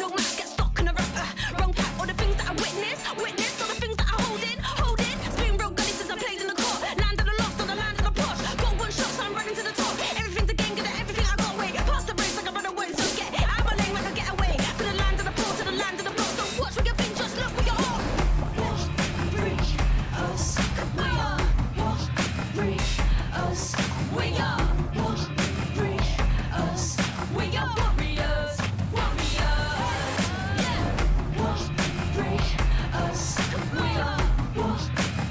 No match get stuck in a wrong pack. All the things that I witnessed, all the things that I hold in. Spin real gully since I played in the court. Land of the lost on the land of the posh. Got one shot, so I'm running to the top. Everything's a game, get everything I got away. Past the race like I run away, so get out of my lane like I get away. To the land of the poor, to the land of the boss. Don't watch where you've been, just look where you're on. Bring us, we are. Bring us, we are. Bring us, we are warriors, warriors. Yeah. Bring us, we are.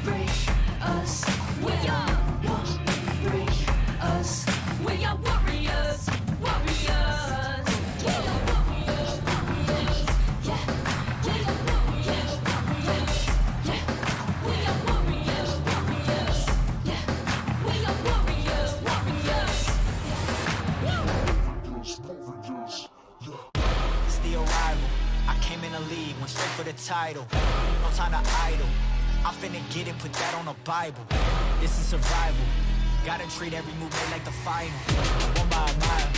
Bring us, we are. Bring us, we are warriors, warriors. We are warriors, warriors. Yeah, we are warriors, warriors. Yeah, we are warriors, warriors. Yeah, we are warriors, warriors. It's the arrival. I came in the league, went straight for the title. No time to idle. I'm finna get it, put that on the Bible. This is survival. Gotta treat every move made like the final. One by a mile.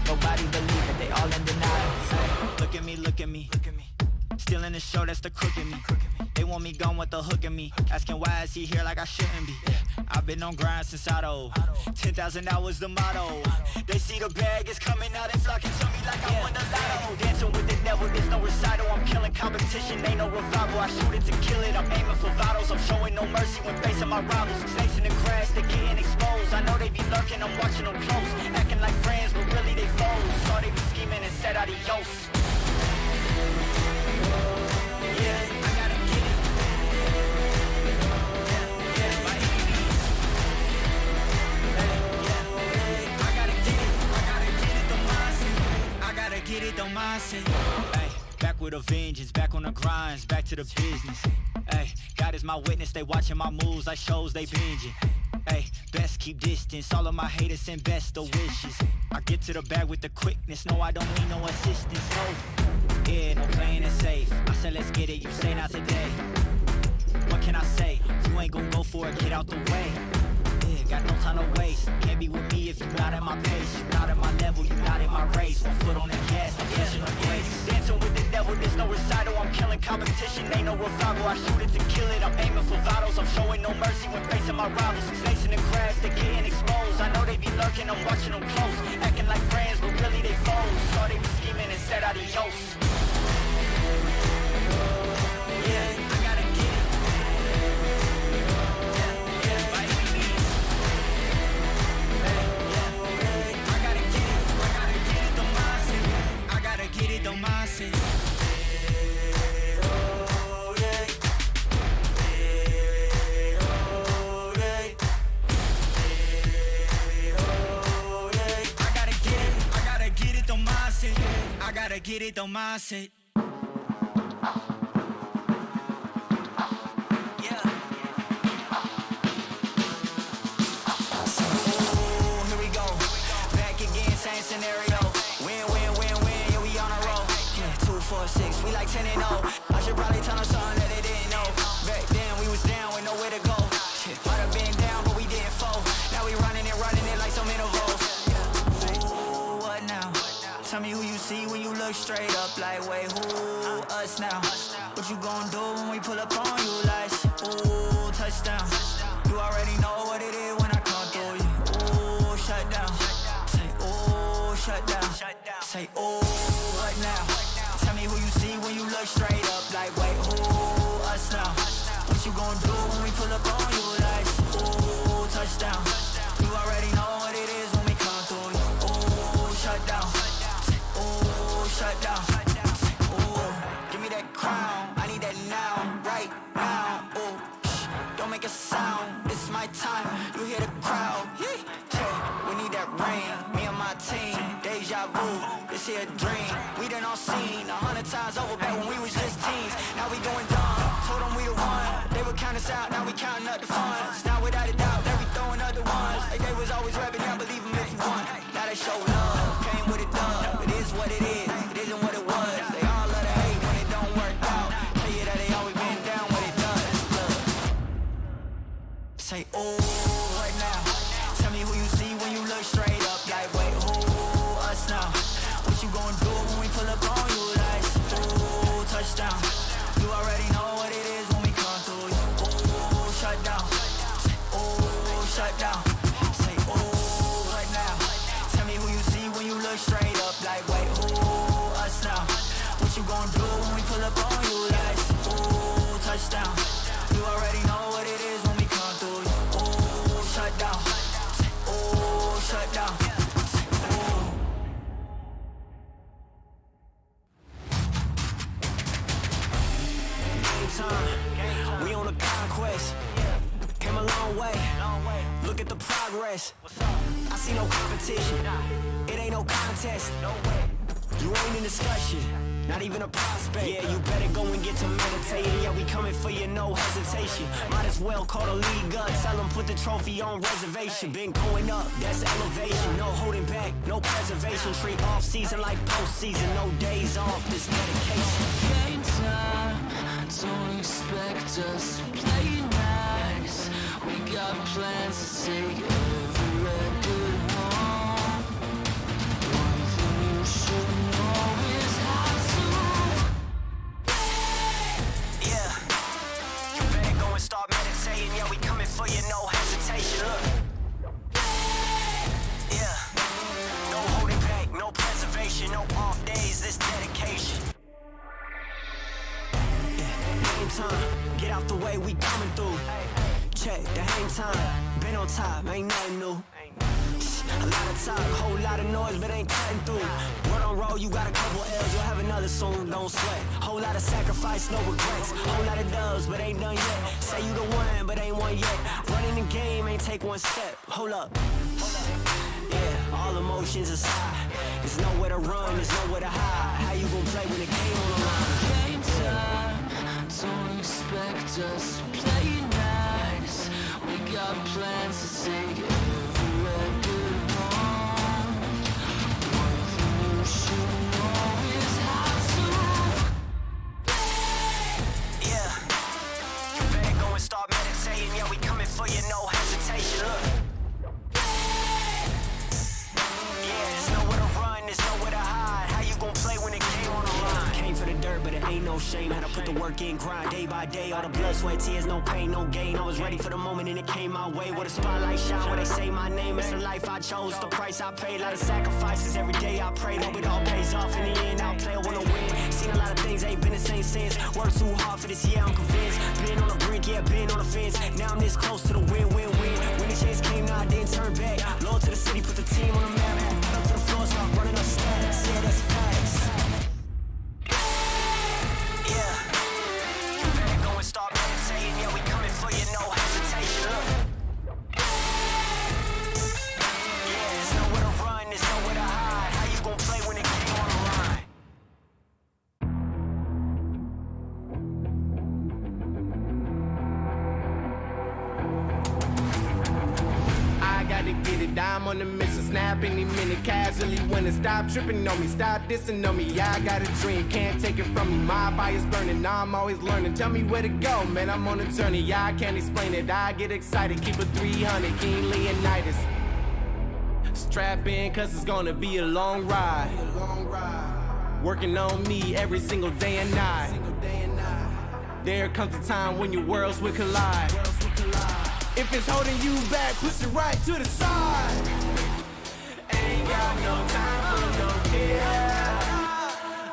Nobody believe it, they all in denial. Hey, look at me, look at me. Still in the show, that's the crook in me. They want me gone with the hook in me. Asking why is he here like I shouldn't be. I've been on grind since Auto. 10,000 hours the motto. They see the bag is coming out and flocking to me like I won the lotto. Dancing with the devil, there's no recital. I'm killing competition, ain't no revival. I shoot it to kill it, I'm aiming for vitals. I'm showing no mercy when facing my rivals. Snakes in the grass, they getting exposed. I know they be lurking, I'm watching them close. Acting like friends, but really they foes. Saw they be scheming and said adios. Yeah, I gotta get it. Get it, don't mindset. Ay, back with a vengeance, back on the grinds, back to the business. Ay, God is my witness, they watching my moves like shows they binging. Ay, best keep distance, all of my haters send best of wishes. I get to the bag with the quickness, no I don't need no assistance, no. Yeah, no playing it safe, I said let's get it, you say not today. What can I say, you ain't gon' go for it, get out the way. Got no time to waste. Can't be with me if you're not at my pace. You're not at my level, you're not in my race. One foot on the gas, I'm pushing the brakes. Dancing with the devil, there's no recital. I'm killing competition, ain't no revival. I shoot it to kill it, I'm aiming for vitals. I'm showing no mercy when facing my rivals. Snakes in the grass, they getting exposed. I know they be lurking, I'm watching them close. Acting like friends, but really they foes. Saw they be scheming and said adios. Yeah, I gotta get it. Get it, don't mindset. I gotta get it, don't mindset. I gotta get it, don't mindset. Here we go. Back again, same scenario. Win, win, win, win. 4-6, we like 10 and 0. I should probably tell them something that they didn't know. Back then we was down with nowhere to go. Might have been down, but we didn't fall. Now we running it like some intervals. Ooh, what now? Tell me who you see when you look straight up. Like, wait, who us now? What you gon' do when we pull up on you? Like, ooh, touchdown. You already know what it is when I come through you. Ooh, shut down. Say, ooh, shut down. Say, ooh, what now? Tell me who you see when you look straight up. Like, wait, who us now? What you gon' do when we pull up on you? Like, ooh, touchdown. You already know what it is when we come through you. Ooh, shut down. Ooh, shut down. Ooh, give me that crown. I need that now, right now. Ooh, don't make a sound. It's my time. You hear the crowd. Yeah, we need that rain. Me and my team. Deja vu. This here a dream. We done all seen 100 times over back when we was just teens. Now we going dumb. Told them we the one. They would count us out. Now we counting up the funds. Now without a doubt, they be throwing up the ones. Like they was always rapping. Now believe them if you want. Now they show love. Came with a dub. It is what it is. It isn't what it was. They all love to hate when it don't work out. Tell you that they always been down when it does. Look. Say, ooh, right now. Tell me who you see when you look straight up. Like, wait, who us now? What you gon' do when we pull up on you? Like, rest. I see no competition. It ain't no contest. You ain't in discussion. Not even a prospect. Yeah, you better go and get to meditating. Yeah, we coming for you, no hesitation. Might as well call the league up. Tell them put the trophy on reservation. Been going up, that's elevation. No holding back, no preservation. Treat off season like postseason. No days off, this dedication. Game time, don't expect us to play nice. We got plans to take every record home. One thing you should know is how to. Yeah, you better go and start meditating. Yeah, we coming for you, no hesitation. Look. Yeah, no holding back, no preservation, no off days, this dedication. Game time, get out the way, we coming through. Check the hang time, been on top, ain't nothing new. A lot of talk, whole lot of noise, but ain't cutting through. Word on roll, you got a couple L's, you'll have another soon, don't sweat. Whole lot of sacrifice, no regrets. Whole lot of dubs, but ain't done yet. Say you the one, but ain't one yet. Running the game, ain't take one step. Hold up. Yeah, all emotions aside. There's nowhere to run, there's nowhere to hide. How you gon' play when the game on the line? Game time, don't expect us to play nice. We got plans to take every record home. One thing you should know is how to. Yeah, you better go and start meditating. Yeah, we coming for you, no hesitation. Look. Yeah, there's nowhere to run, there's nowhere to hide. How you gon' play when the game on the line? Came for the dirt, but it ain't no shame. Had to put the work in, grind day by day. All the blood, sweat, tears, no pain, no gain. I was ready for the moment and it came my way. Where the spotlight shine, where they say my name. It's the life I chose, the price I paid. A lot of sacrifices, every day I prayed. Hope it all pays off in the end. I'll play, I wanna win. Seen a lot of things, ain't been the same since. Worked too hard for this, yeah, I'm convinced. Been on the brink, yeah, been on the fence. Now I'm this close to the win-win-win. When the chance came, now I didn't turn back. Loyal to the city, put the team on the map. Up to the floor, start running up stats. Yeah, that's facts. Yeah, you better go and start meditating. Yeah, we coming for you, no hesitation. Look. Yeah, there's nowhere to run, there's nowhere to hide. How you gon' play when the game on the line? I gotta get it, I'm on the mission, snap any minute, casually winning. Stop tripping on me, stop dissing on me. Yeah, I got a dream, can't take it from me. My fire's burning, now I'm always learning. Tell me where to go, man, I'm on a journey. Yeah, I can't explain it, I get excited. Keep it 300, King Leonidas. Strap in, cause it's gonna be a long ride. Working on me every single day and night. There comes a time when your worlds will collide. If it's holding you back, push it right to the side. Ain't got no time for no fear.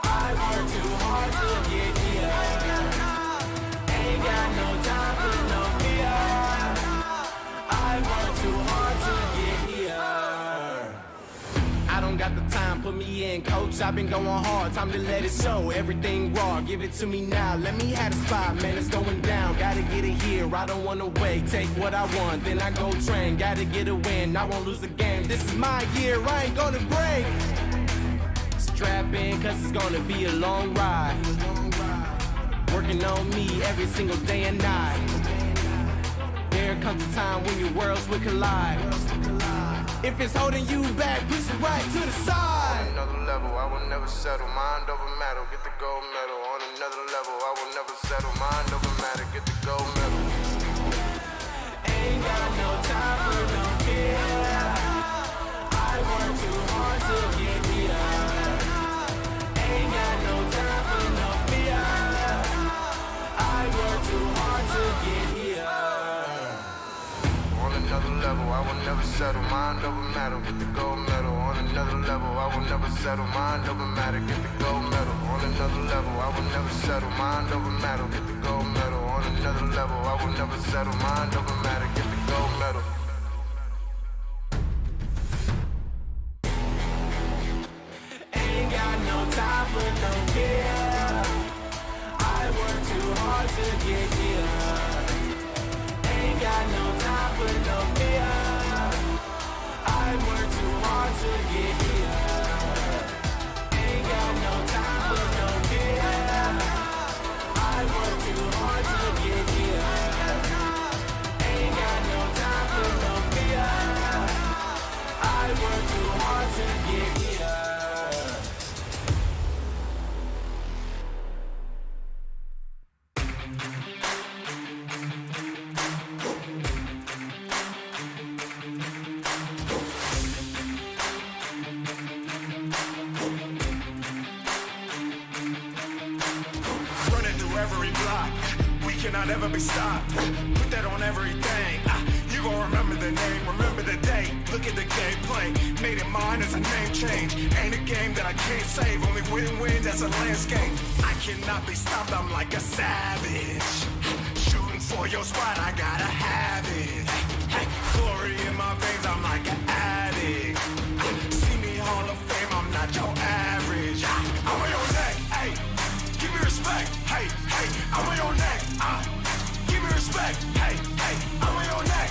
I work too hard to get here. Ain't got no time for no fear. I work too hard to get here. I don't got the time, put me in, coach. I've been going hard, time to let it show. Everything raw, give it to me now. Let me have the spot, man, it's going down. Gotta get it here, I don't wanna wait. Take what I want, then I go train. Gotta get a win, I won't lose the game. This is my year, I ain't gonna break. Strap in, cause it's gonna be a long ride. Working on me every single day and night. There comes a time when your worlds will collide. If it's holding you back, push it right to the side. On another level, I will never settle. Mind over matter, get the gold medal. On another level, I will never settle. Mind over matter, get the gold medal. Ain't got no time for no fear. I work too hard to get here. Ain't got no time for no fear. I work too hard to get here. On another level, I will never settle. Mind over matter, get the gold medal. On another level, I will never settle. Mind over matter, get the gold medal. On another level, I will never settle. Mind over matter, get the gold medal. On another level, I will never settle. Mind over matter, get the gold medal. Ain't got no time for no fear. I work too hard to get here. Ain't got no time for no fear. victory block. We cannot ever be stopped. Put that on everything. You gon' remember the name, remember the date. Look at the gameplay, made it mine as a name change. Ain't a game that I can't save, only win-win, that's a landscape. I cannot be stopped, I'm like a savage. Shooting for your spot, I gotta have it. Hey, glory in my veins, I'm like an addict. See me Hall of Fame, I'm not your average. I'm on your neck, hey, give me respect. Hey, hey, I'm on your neck, give me respect. Hey, hey, I'm on your neck,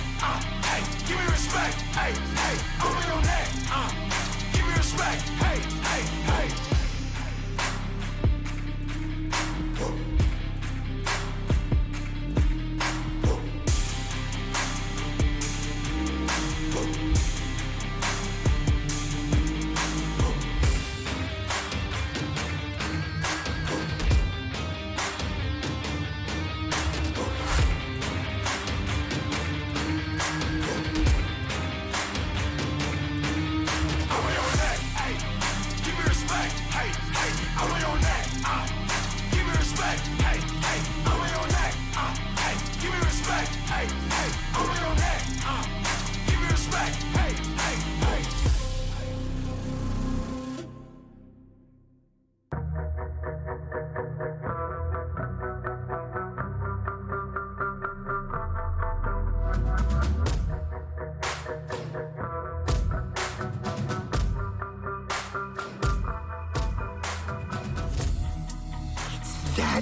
hey, give me respect. Hey, hey, I'm on your neck, give me respect. Hey, hey, hey.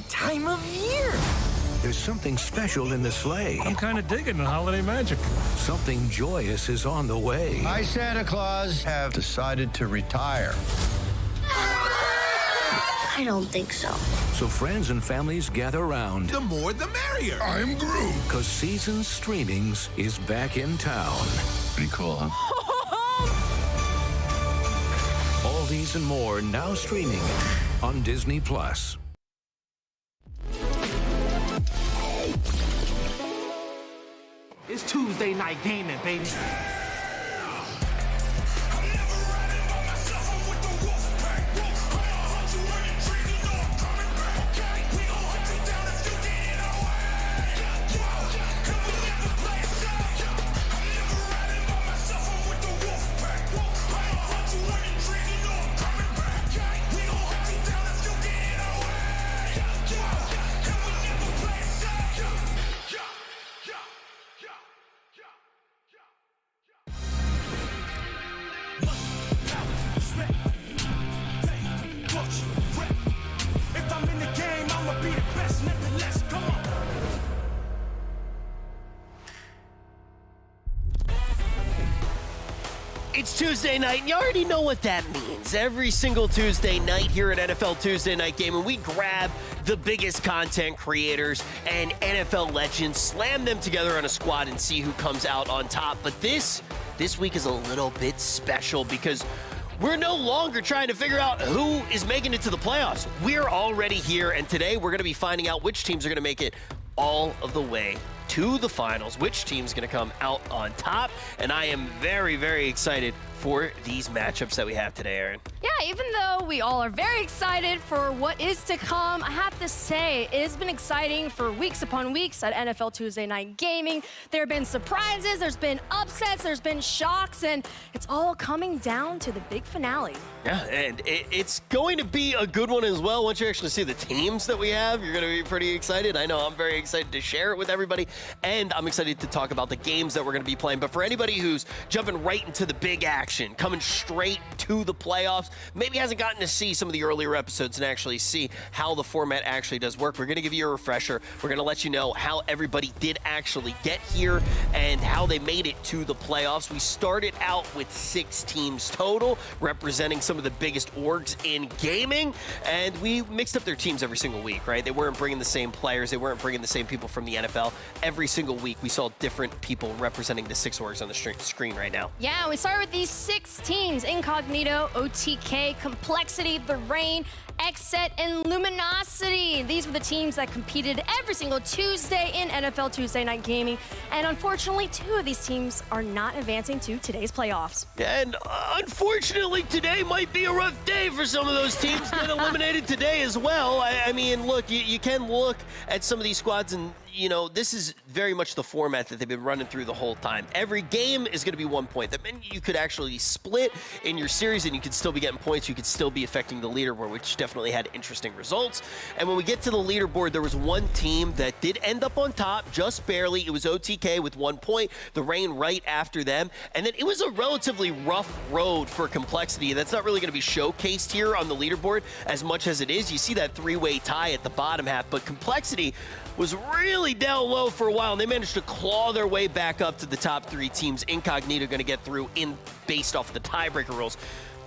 Time of year. There's something special in the sleigh. I'm kind of digging the holiday magic. Something joyous is on the way. I, Santa Claus, have decided to retire. I don't think so. So friends and families gather round. The more the merrier. I'm Groot. Because Seasons Streamings is back in town. Pretty cool, huh? All these and more now streaming on Disney+. It's Tuesday night gaming, baby. It's Tuesday night, and you already know what that means. Every single Tuesday night here at NFL Tuesday Night Gaming, we grab the biggest content creators and NFL legends, slam them together on a squad, and see who comes out on top. But this week is a little bit special because we're no longer trying to figure out who is making it to the playoffs. We're already here, and today we're going to be finding out which teams are going to make it all of the way to the finals, which team's going to come out on top, and I am very, very excited for these matchups that we have today, Aaron. Yeah, even though we all are very excited for what is to come, I have to say it has been exciting for weeks upon weeks at NFL Tuesday Night Gaming. There have been surprises, there's been upsets, there's been shocks, and it's all coming down to the big finale. Yeah, and it's going to be a good one as well. Once you actually see the teams that we have, you're going to be pretty excited. I know I'm very excited to share it with everybody, and I'm excited to talk about the games that we're going to be playing. But for anybody who's jumping right into the big action, coming straight to the playoffs, maybe hasn't gotten to see some of the earlier episodes and actually see how the format actually does work, we're going to give you a refresher. We're going to let you know how everybody did actually get here and how they made it to the playoffs. We started out with 6 teams total, representing some of the biggest orgs in gaming, and we mixed up their teams every single week, right? They weren't bringing the same players. They weren't bringing the same people from the NFL. Every single week, we saw different people representing the 6 orgs on the screen right now. Yeah, we started with these 6 teams: INCOGNITO, OTK, Complexity, The Rain, Xset, and Luminosity. These were the teams that competed every single Tuesday in NFL Tuesday Night Gaming. And unfortunately, 2 of these teams are not advancing to today's playoffs. And unfortunately, today might be a rough day for some of those teams that eliminated today as well. I mean, look, you can look at some of these squads and, you know, this is very much the format that they've been running through the whole time. Every game is going to be 1 point. That means you could actually split in your series and you could still be getting points. You could still be affecting the leaderboard, which definitely had interesting results. And when we get to the leaderboard, there was one team that did end up on top, just barely. It was OTK with 1 point, the Reign right after them. And then it was a relatively rough road for Complexity. That's not really going to be showcased here on the leaderboard as much as it is. You see that 3-way tie at the bottom half, but Complexity was really down low for a while, and they managed to claw their way back up to the top 3 teams. Incognito going to get through based off the tiebreaker rules.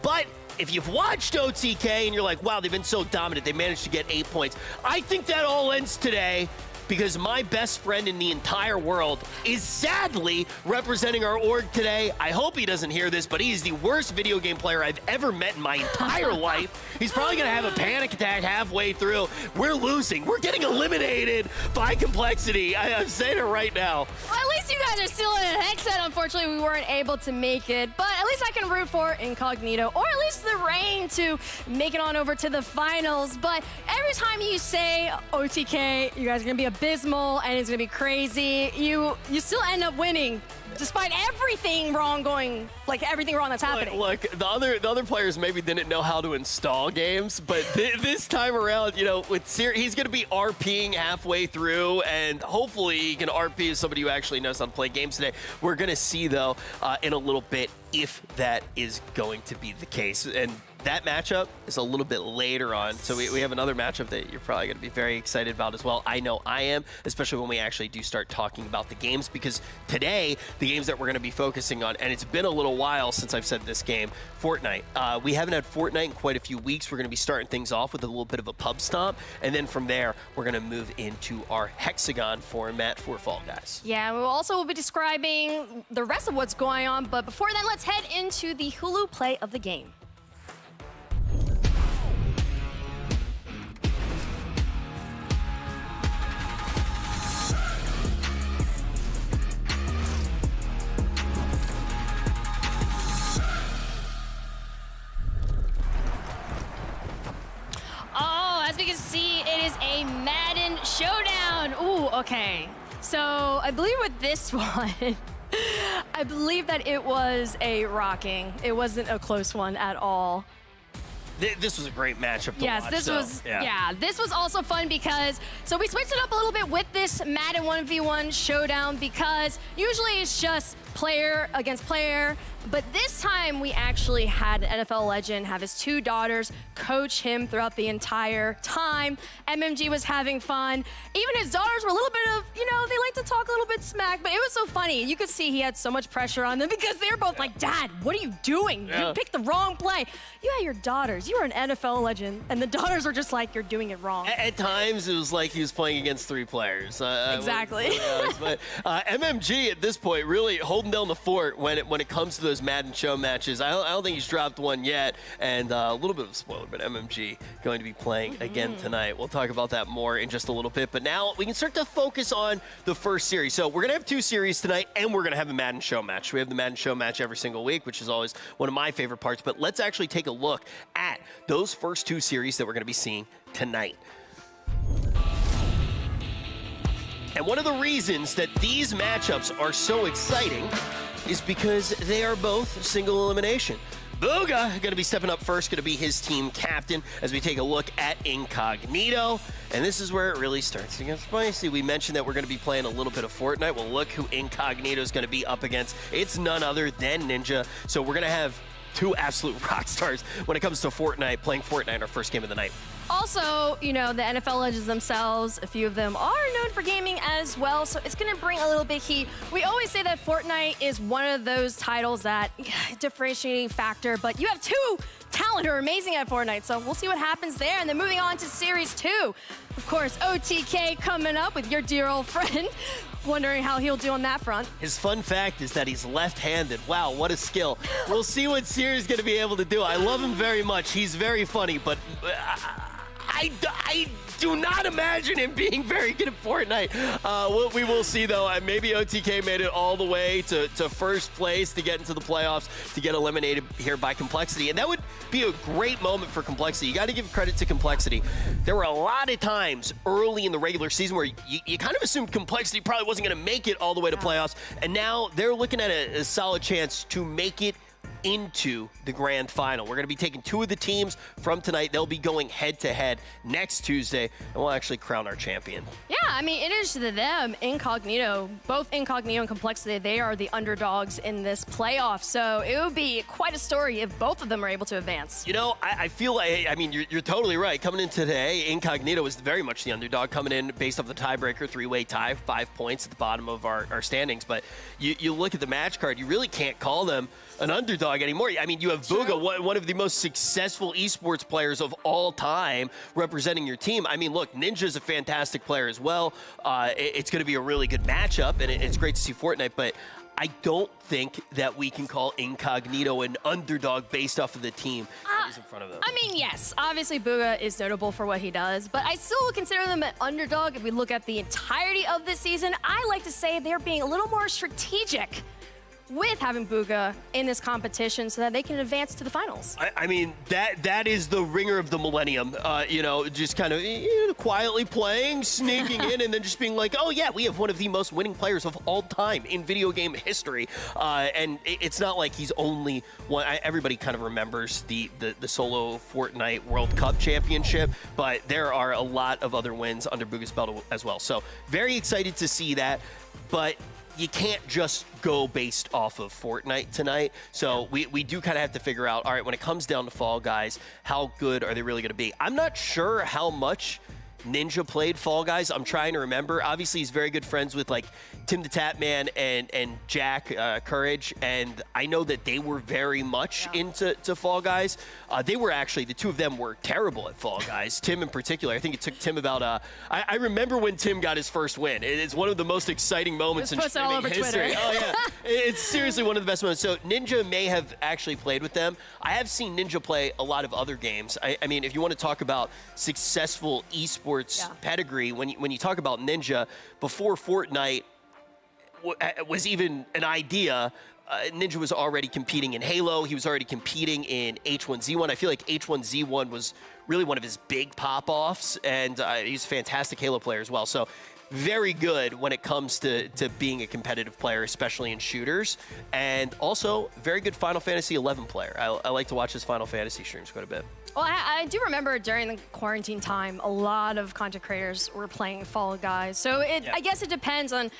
But if you've watched OTK and you're like, wow, they've been so dominant, they managed to get 8 points. I think that all ends today because my best friend in the entire world is sadly representing our org today. I hope he doesn't hear this, but he is the worst video game player I've ever met in my entire life. He's probably going to have a panic attack halfway through. We're losing. We're getting eliminated by Complexity. I'm saying it right now. Well, at least you guys are still in a headset. Unfortunately, we weren't able to make it, but at least I can root for Incognito, or at least the Reign to make it on over to the finals. But every time you say OTK, you guys are going to be abysmal and it's going to be crazy, you still end up winning. Despite everything wrong everything wrong that's happening. Look, the other players maybe didn't know how to install games, but this time around, you know, he's going to be RPing halfway through, and hopefully he can RP as somebody who actually knows how to play games today. We're going to see, though, in a little bit if that is going to be the case. And that matchup is a little bit later on, so we have another matchup that you're probably going to be very excited about as well. I know I am, especially when we actually do start talking about the games, because today, the games that we're going to be focusing on, and it's been a little while since I've said this game, Fortnite. We haven't had Fortnite in quite a few weeks. We're going to be starting things off with a little bit of a pub stomp, and then from there, we're going to move into our hexagon format for Fall Guys. Yeah, we'll also be describing the rest of what's going on, but before then, let's head into the Hulu play of the game. As we can see, it is a Madden showdown. Ooh, okay. So I believe with this one, I believe that it was a rocking. It wasn't a close one at all. This was a great matchup to yes, watch. This was this was also fun because we switched it up a little bit with this Madden 1v1 showdown, because usually it's just player against player, but this time we actually had an NFL legend have his 2 daughters coach him throughout the entire time. MMG was having fun. Even his daughters were a little bit of, you know, they like to talk a little bit smack, but it was so funny. You could see he had so much pressure on them because they were both like, Dad, what are you doing? You picked the wrong play. You had your daughters. You were an NFL legend, and the daughters were just like, you're doing it wrong. At times, it was like he was playing against 3 players. Exactly. But MMG at this point really holding down the fort when it comes to those Madden show matches. I don't think he's dropped one yet, and a little bit of a spoiler, but MMG going to be playing again tonight. We'll talk about that more in just a little bit, but now we can start to focus on the first series. So we're going to have 2 series tonight, and we're going to have a Madden show match. We have the Madden show match every single week, which is always one of my favorite parts, but let's actually take a look at those first 2 series that we're going to be seeing tonight. And one of the reasons that these matchups are so exciting is because they are both single elimination. Bugha going to be stepping up first, going to be his team captain as we take a look at Incognito. And this is where it really starts to get spicy. We mentioned that we're going to be playing a little bit of Fortnite. Well, look who Incognito is going to be up against. It's none other than Ninja. So we're going to have 2 absolute rock stars when it comes to Fortnite, playing Fortnite our first game of the night. Also, you know, the NFL legends themselves, a few of them are known for gaming as well, so it's going to bring a little bit heat. We always say that Fortnite is one of those titles that differentiating factor, but you have 2 talented talent, who are amazing at Fortnite. So we'll see what happens there. And then moving on to Series 2. Of course, OTK coming up with your dear old friend. Wondering how he'll do on that front. His fun fact is that he's left-handed. Wow, what a skill. We'll see what Seer's going to be able to do. I love him very much. He's very funny, but I do not imagine him being very good at Fortnite. What we will see, though, maybe OTK made it all the way to first place to get into the playoffs, to get eliminated here by Complexity. And that would be a great moment for Complexity. You got to give credit to Complexity. There were a lot of times early in the regular season where you kind of assumed Complexity probably wasn't going to make it all the way to playoffs. And now they're looking at a solid chance to make it into the grand final. We're going to be taking two of the teams from tonight. They'll be going head-to-head next Tuesday, and we'll actually crown our champion. Yeah, I mean, it is to them, INCOGNITO, both INCOGNITO and Complexity, they are the underdogs in this playoff. So it would be quite a story if both of them are able to advance. You know, I feel like, I mean, you're totally right. Coming in today, INCOGNITO is very much the underdog, coming in based off the tiebreaker, three-way tie, 5 points at the bottom of our standings. But you look at the match card, you really can't call them an underdog anymore. I mean, you have Bugha, one of the most successful esports players of all time, representing your team. I mean, look, Ninja's a fantastic player as well. It's going to be a really good matchup, and it's great to see Fortnite, but I don't think that we can call INCOGNITO an underdog based off of the team that is in front of them. I mean, yes, obviously Bhugha is notable for what he does, but I still would consider them an underdog if we look at the entirety of this season. I like to say they're being a little more strategic with having Bhugha in this competition so that they can advance to the finals. I mean, that is the ringer of the millennium. You know, just kind of quietly playing, sneaking in, and then just being like, oh yeah, we have one of the most winning players of all time in video game history. And it's not like he's only one. Everybody kind of remembers the solo Fortnite World Cup championship, but there are a lot of other wins under Bhugha's belt as well. So very excited to see that, but you can't just go based off of Fortnite tonight. So we do kind of have to figure out, all right, when it comes down to Fall Guys, how good are they really going to be? I'm not sure how much Ninja played Fall Guys. I'm trying to remember. Obviously, he's very good friends with like Tim the Tatman and Jack Courage, and I know that they were very much into Fall Guys. They were actually, the two of them were terrible at Fall Guys. Tim in particular. I think it took Tim about I remember when Tim got his first win. It's one of the most exciting moments in streaming history. Oh yeah, it's seriously one of the best moments. So Ninja may have actually played with them. I have seen Ninja play a lot of other games. I mean, if you want to talk about successful esports pedigree, when you talk about Ninja, before Fortnite was even an idea, Ninja was already competing in Halo. He was already competing in H1Z1. I feel like H1Z1 was really one of his big pop-offs, and he's a fantastic Halo player as well. So very good when it comes to being a competitive player, especially in shooters, and also very good Final Fantasy XI player. I like to watch his Final Fantasy streams quite a bit. Well, I do remember during the quarantine time, a lot of content creators were playing Fall Guys. So I guess it depends on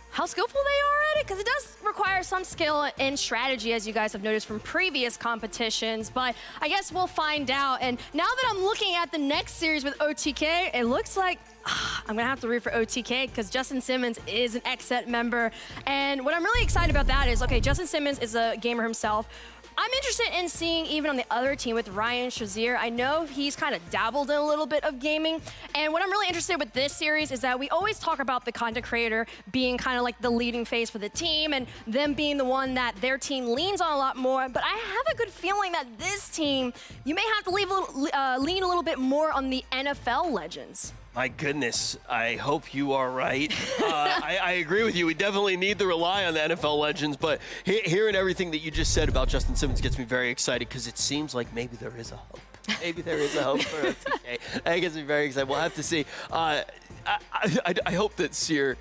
how skillful they are at it, because it does require some skill and strategy, as you guys have noticed from previous competitions. But I guess we'll find out. And now that I'm looking at the next series with OTK, it looks like I'm gonna have to root for OTK because Justin Simmons is an XSET member. And what I'm really excited about that is, okay, Justin Simmons is a gamer himself. I'm interested in seeing even on the other team with Ryan Shazier. I know he's kind of dabbled in a little bit of gaming. And what I'm really interested with this series is that we always talk about the content creator being kind of like the leading face for the team and them being the one that their team leans on a lot more. But I have a good feeling that this team, you may have to lean a little bit more on the NFL legends. My goodness, I hope you are right. I agree with you. We definitely need to rely on the NFL legends, but hearing everything that you just said about Justin Simmons gets me very excited because it seems like maybe there is a hope. Maybe there is a hope for OTK. That gets me very excited. We'll have to see. I hope that Seer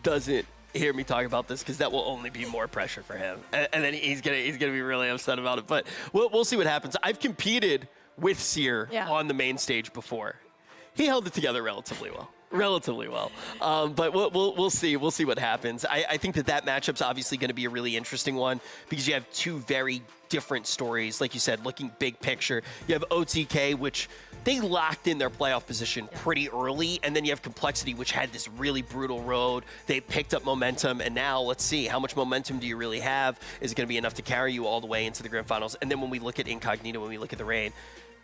doesn't hear me talk about this because that will only be more pressure for him, and then he's gonna be really upset about it. But we'll see what happens. I've competed with Seer on the main stage before. He held it together relatively well. But we'll see. We'll see what happens. I think that matchup's obviously going to be a really interesting one because you have two very different stories. Like you said, looking big picture, you have OTK, which they locked in their playoff position pretty early, and then you have Complexity, which had this really brutal road. They picked up momentum, and now let's see, how much momentum do you really have? Is it going to be enough to carry you all the way into the grand finals? And then when we look at Incognito, when we look at the Reign,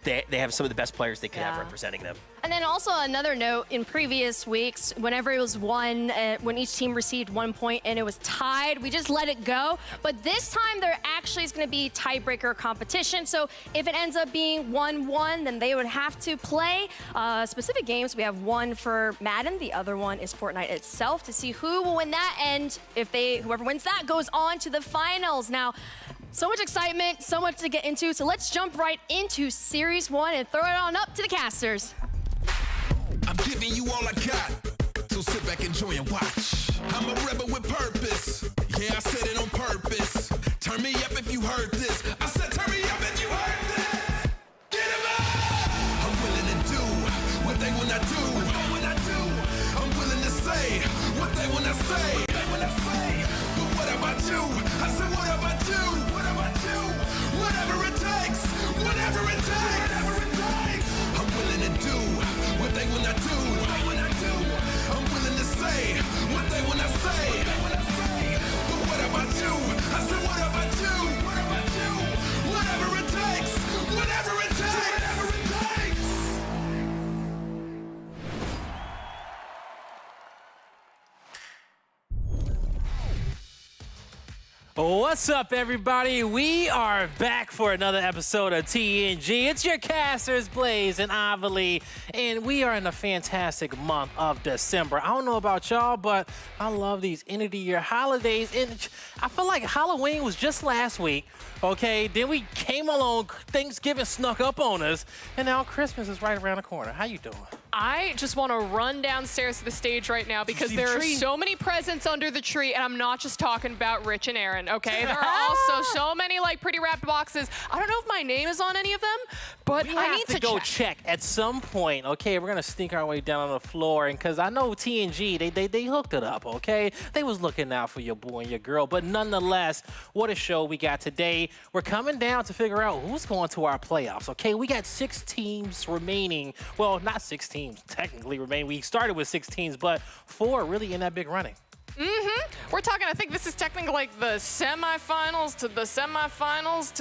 they have some of the best players they could have representing them. And then also another note, in previous weeks, whenever it was one, when each team received 1 point and it was tied, we just let it go. But this time there actually is going to be tiebreaker competition. So if it ends up being 1-1, then they would have to play specific games. We have one for Madden, the other one is Fortnite itself, to see who will win that. And if whoever wins that goes on to the finals. Now, so much excitement, so much to get into. So let's jump right into Series 1 and throw it on up to the casters. I'm giving you all I got, so sit back, enjoy and watch. I'm a rebel with purpose. Yeah, I said it on purpose. Turn me up if you heard this. I said turn me up if you heard this. Get him up! I'm willing to do what they wanna do. I'm willing to say what they wanna say. But what about you? I said what about you? Whatever it takes. I'm willing to do what they wanna do. I'm willing to say what they wanna say. But what about you? I said what about you? Whatever it takes. What's up, everybody? We are back for another episode of TNG. It's your casters, Blaze and Avali, and we are in a fantastic month of December. I don't know about y'all, but I love these end-of-the-year holidays, and I feel like Halloween was just last week, okay? Then we came along, Thanksgiving snuck up on us, and now Christmas is right around the corner. How you doing? I just want to run downstairs to the stage right now because there are so many presents under the tree, and I'm not just talking about Rich and Aaron, okay? There are also so many like pretty wrapped boxes. I don't know if my name is on any of them, but I need to go check at some point. Okay, we're gonna sneak our way down on the floor, and because I know TNG, they hooked it up. Okay, they was looking out for your boy and your girl, but nonetheless, what a show we got today. We're coming down to figure out who's going to our playoffs. Okay, we got 6 teams remaining. Well, not 6 teams technically remain. We started with 6 teams, but 4 really in that big running. We're talking, I think this is technically like the semifinals to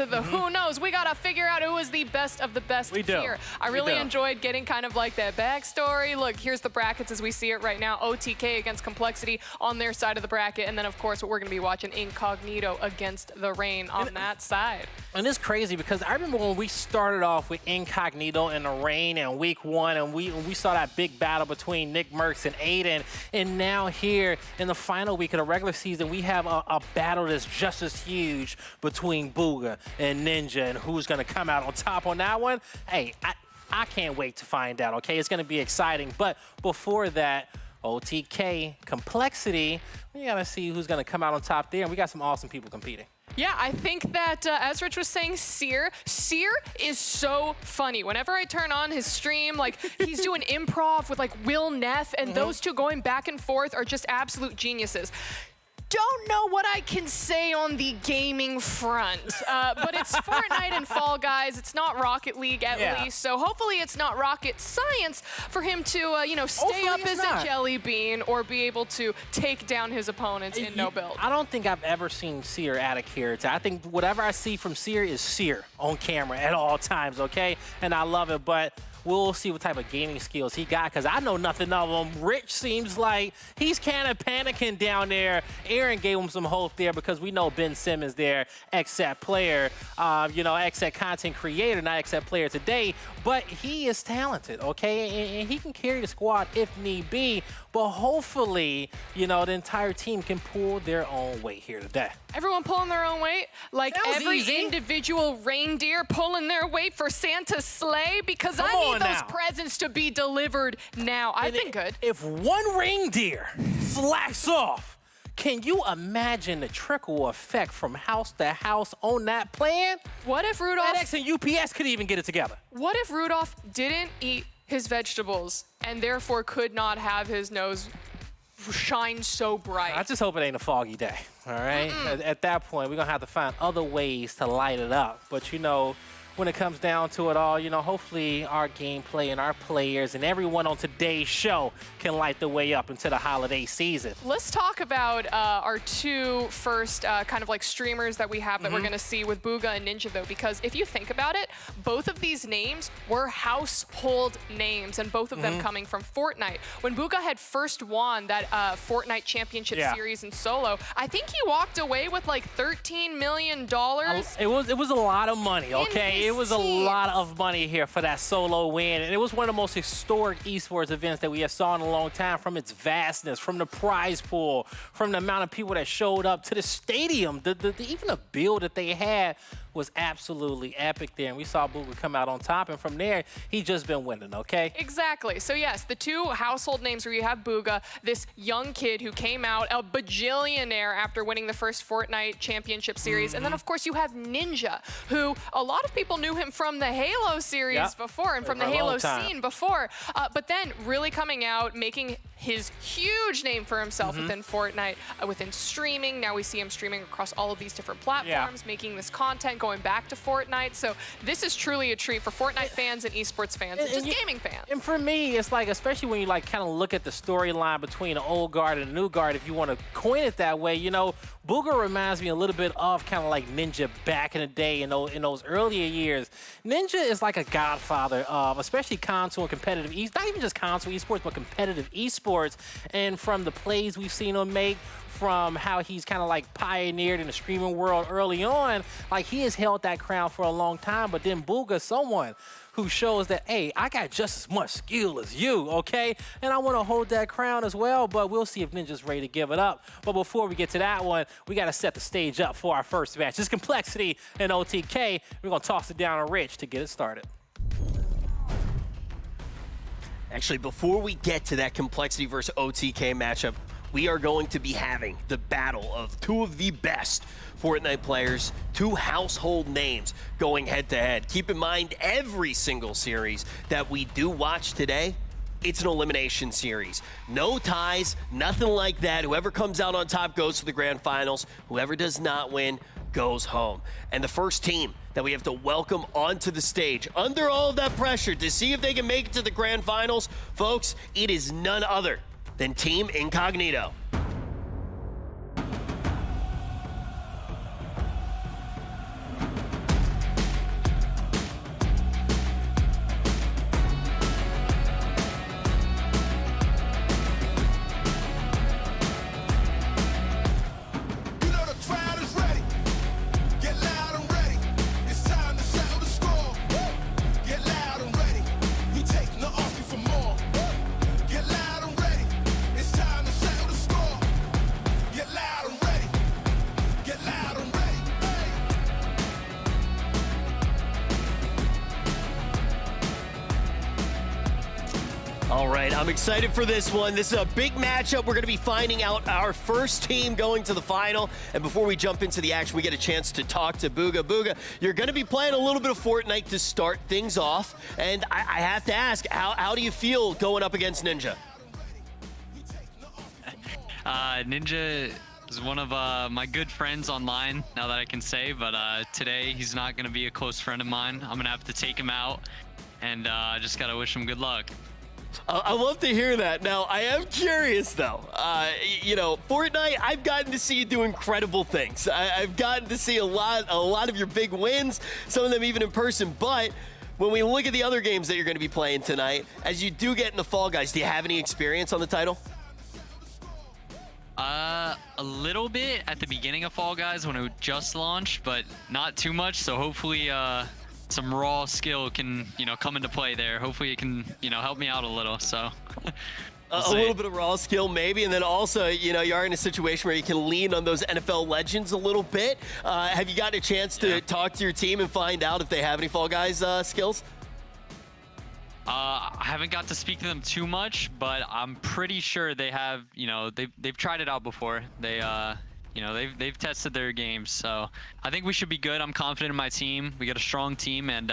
the who knows. We got to figure out who is the best of the best here. I really enjoyed getting kind of like that backstory. Look, here's the brackets as we see it right now. OTK against Complexity on their side of the bracket. And then, of course, what we're going to be watching, Incognito against the Reign on that side. And it's crazy because I remember when we started off with Incognito and the Reign in week 1, and we saw that big battle between Nick Merckx and Aiden. And now here in the final week of the regular season, we have a battle that's just as huge between Bugha and Ninja, and who's going to come out on top on that one. Hey, I can't wait to find out, okay? It's going to be exciting. But before that, OTK, Complexity, we got to see who's going to come out on top there, and we got some awesome people competing. Yeah, I think that, as Rich was saying, Seer is so funny. Whenever I turn on his stream, like, he's doing improv with, like, Will Neff, and those two going back and forth are just absolute geniuses. Don't know what I can say on the gaming front, but it's Fortnite and Fall Guys. It's not Rocket League, at least, so hopefully it's not rocket science for him to, you know, stay up as a jelly bean or be able to take down his opponents in no build. I don't think I've ever seen Seer out of character. I think whatever I see from Seer is Seer on camera at all times, okay? And I love it, but we'll see what type of gaming skills he got, because I know nothing of him. Rich seems like he's kind of panicking down there. Aaron gave him some hope there because we know Ben Simmons there, XSET player, you know, XSET content creator, not XSET player today, but he is talented, okay? And he can carry the squad if need be, but hopefully, you know, the entire team can pull their own weight here today. Everyone pulling their own weight? Like every individual reindeer pulling their weight for Santa's sleigh? Because I need those presents to be delivered now. I've been good. If one reindeer slacks off, can you imagine the trickle effect from house to house on that plan? What if Rudolph... FedEx and UPS could even get it together. What if Rudolph didn't eat his vegetables and therefore could not have his nose shine so bright? I just hope it ain't a foggy day, all right? At that point, we're going to have to find other ways to light it up. But, you know, when it comes down to it all, you know, hopefully our gameplay and our players and everyone on today's show can light the way up into the holiday season. Let's talk about our two first kind of like streamers that we have that we're going to see with Bugha and Ninja, though, because if you think about it, both of these names were household names, and both of them coming from Fortnite. When Bugha had first won that Fortnite Championship Series in solo, I think he walked away with like $13 million. It was a lot of money, okay? It was a lot of money here for that solo win, and it was one of the most historic esports events that we have saw in a long time, from its vastness, from the prize pool, from the amount of people that showed up to the stadium. Even the build that they had was absolutely epic there, and we saw Bugha come out on top, and from there, he's just been winning, okay? Exactly. So yes, the two household names where you have Bugha, this young kid who came out a bajillionaire after winning the first Fortnite Championship Series, and then of course you have Ninja, who a lot of people knew him from the Halo series before and from the Halo scene before, but then really coming out, making his huge name for himself within Fortnite, within streaming. Now we see him streaming across all of these different platforms, making this content, going back to Fortnite. So this is truly a treat for Fortnite fans and esports fans and just gaming fans. And for me, it's like, especially when you like kind of look at the storyline between the old guard and the new guard, if you want to coin it that way, you know, Bugha reminds me a little bit of kind of like Ninja back in the day in those earlier years. Ninja is like a godfather of especially console and competitive not even just console esports, but competitive esports. And from the plays we've seen him make, from how he's kind of like pioneered in the streaming world early on, like he has held that crown for a long time. But then Bugha, someone who shows that, hey, I got just as much skill as you, okay? And I want to hold that crown as well, but we'll see if Ninja's ready to give it up. But before we get to that one, we got to set the stage up for our first match. This Complexity and OTK. We're going to toss it down to Rich to get it started. Actually, before we get to that Complexity versus OTK matchup, we are going to be having the battle of two of the best Fortnite players, two household names going head-to-head. Keep in mind, every single series that we do watch today, it's an elimination series. No ties, nothing like that. Whoever comes out on top goes to the grand finals. Whoever does not win goes home. And the first team that we have to welcome onto the stage, under all of that pressure to see if they can make it to the grand finals, folks, it is none other than Team INCOGNITO. All right, I'm excited for this one. This is a big matchup. We're going to be finding out our first team going to the final. And before we jump into the action, we get a chance to talk to Bugha. Bugha, you're going to be playing a little bit of Fortnite to start things off. And I have to ask, how do you feel going up against Ninja? Ninja is one of my good friends online, now that I can say. But today, he's not going to be a close friend of mine. I'm going to have to take him out. And I just got to wish him good luck. I love to hear that. Now, I am curious, though. You know, Fortnite, I've gotten to see you do incredible things. I've gotten to see a lot of your big wins, some of them even in person. But when we look at the other games that you're going to be playing tonight, as you do get in the Fall Guys, do you have any experience on the title? A little bit at the beginning of Fall Guys when it just launched, but not too much. So hopefully, some raw skill can, come into play there. Hopefully it can, help me out a little, so. A little bit of raw skill maybe, and then also, you are in a situation where you can lean on those NFL legends a little bit. Have you gotten a chance to talk to your team and find out if they have any Fall Guys skills? I haven't got to speak to them too much, but I'm pretty sure they have, they've tried it out before. They've tested their games, so I think we should be good. I'm confident in my team. We got a strong team, and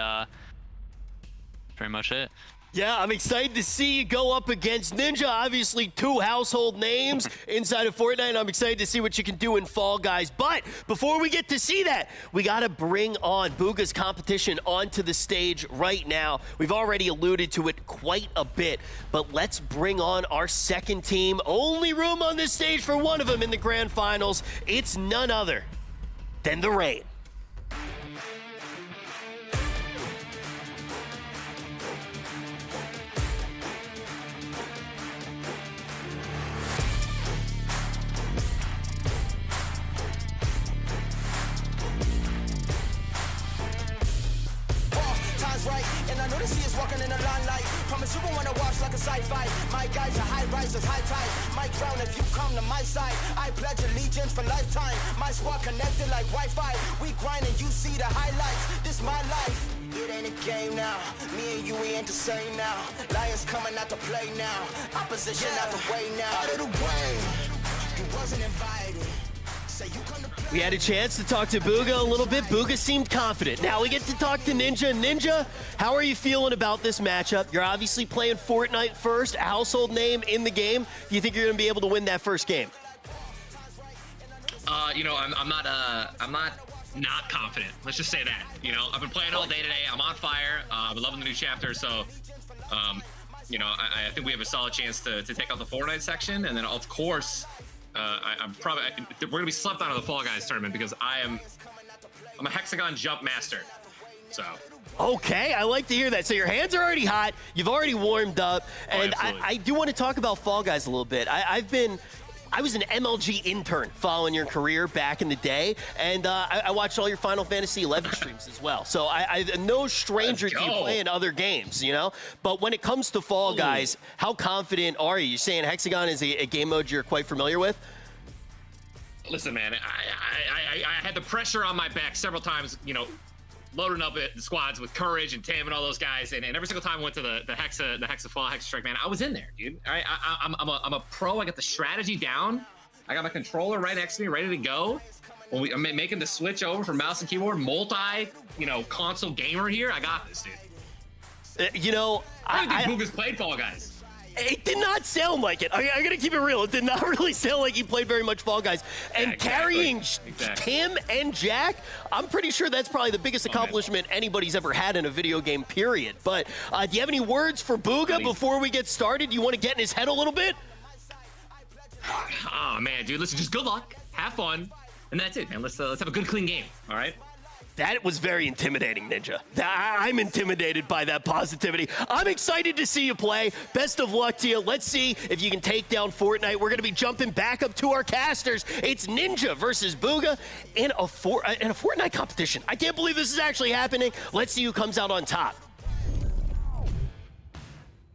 pretty much it. Yeah, I'm excited to see you go up against Ninja. Obviously, 2 household names inside of Fortnite, and I'm excited to see what you can do in Fall Guys. But before we get to see that, we got to bring on Bugha's competition onto the stage right now. We've already alluded to it quite a bit, but let's bring on our second team. Only room on this stage for one of them in the grand finals. It's none other than the Rain. Right, and I know the sea is walking in the limelight. Promise you won't wanna watch like a sci-fi. My guys are high risers, high tide. Might drown if you come to my side. I pledge allegiance for lifetime. My squad connected like Wi-Fi. We grind and you see the highlights. This my life. It ain't a game now. Me and you, we ain't the same now. Lions coming out to play now. Opposition out the way now. Out of the way. You wasn't invited. We had a chance to talk to Bugha a little bit. Bugha seemed confident. Now we get to talk to Ninja. Ninja, how are you feeling about this matchup? You're obviously playing Fortnite first, a household name in the game. Do you think you're going to be able to win that first game? You know, I'm not confident. Let's just say that. You know, I've been playing all day today. I'm on fire. I'm loving the new chapter. So, you know, I think we have a solid chance to take out the Fortnite section, and then of course. I'm probably we're gonna be slept out of the Fall Guys tournament because I'm a hexagon jump master. So okay, I like to hear that. So your hands are already hot, you've already warmed up, and I do want to talk about Fall Guys a little bit. I was an MLG intern following your career back in the day, and I watched all your Final Fantasy 11 streams as well. So I'm no stranger to you playing other games, you know? But when it comes to Fall Guys, how confident are you? You're saying Hexagon is a game mode you're quite familiar with? listen, man, I had the pressure on my back several times, you know, loading up the squads with Courage and Tam and all those guys, and every single time I went to the Hexa Fall, Hexa Strike, man, I was in there, dude. I'm a pro. I got the strategy down. I got my controller right next to me, ready to go. When I'm making the switch over from mouse and keyboard, console gamer here. I got this, dude. You know, I think Bugha's played Fall Guys. It did not sound like it. I gotta keep it real. It did not really sound like he played very much Fall Guys. And carrying Tim and Jack, I'm pretty sure that's probably the biggest accomplishment anybody's ever had in a video game, period. But do you have any words for Bugha before we get started? You want to get in his head a little bit? Oh, man, dude. Listen, just good luck. Have fun. And that's it, man. Let's have a good, clean game, all right? That was very intimidating, Ninja. I'm intimidated by that positivity. I'm excited to see you play. Best of luck to you. Let's see if you can take down Fortnite. We're going to be jumping back up to our casters. It's Ninja versus Bugha in a Fortnite competition. I can't believe this is actually happening. Let's see who comes out on top.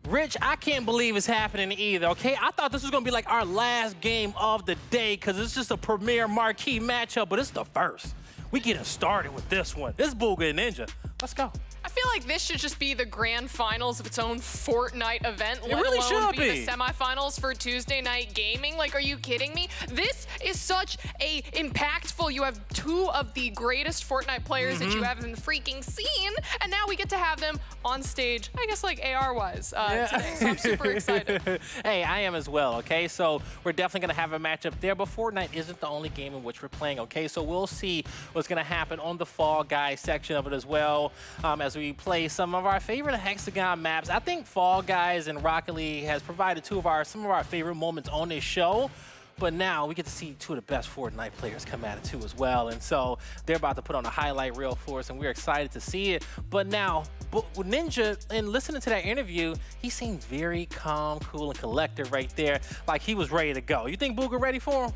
Rich, I can't believe it's happening either, okay? I thought this was going to be like our last game of the day because it's just a premier marquee matchup, but it's the first. We getting started with this one. This is Bugha and Ninja. Let's go. I feel like this should just be the grand finals of its own Fortnite event, let alone be the semifinals for Tuesday Night Gaming. Like, are you kidding me? This is such a impactful. You have two of the greatest Fortnite players that you have in the freaking scene, and now we get to have them on stage, I guess, like AR-wise today. So I'm super excited. Hey, I am as well, okay? So we're definitely going to have a matchup there, but Fortnite isn't the only game in which we're playing, okay? So we'll see what's going to happen on the Fall Guys section of it as well, as we play some of our favorite hexagon maps. I think Fall Guys and Rocket League has provided some of our favorite moments on this show. But now we get to see two of the best Fortnite players come at it too as well. And so they're about to put on a highlight reel for us, and we're excited to see it. But now, with Ninja, and listening to that interview, he seems very calm, cool, and collected right there, like he was ready to go. You think Bugha ready for him?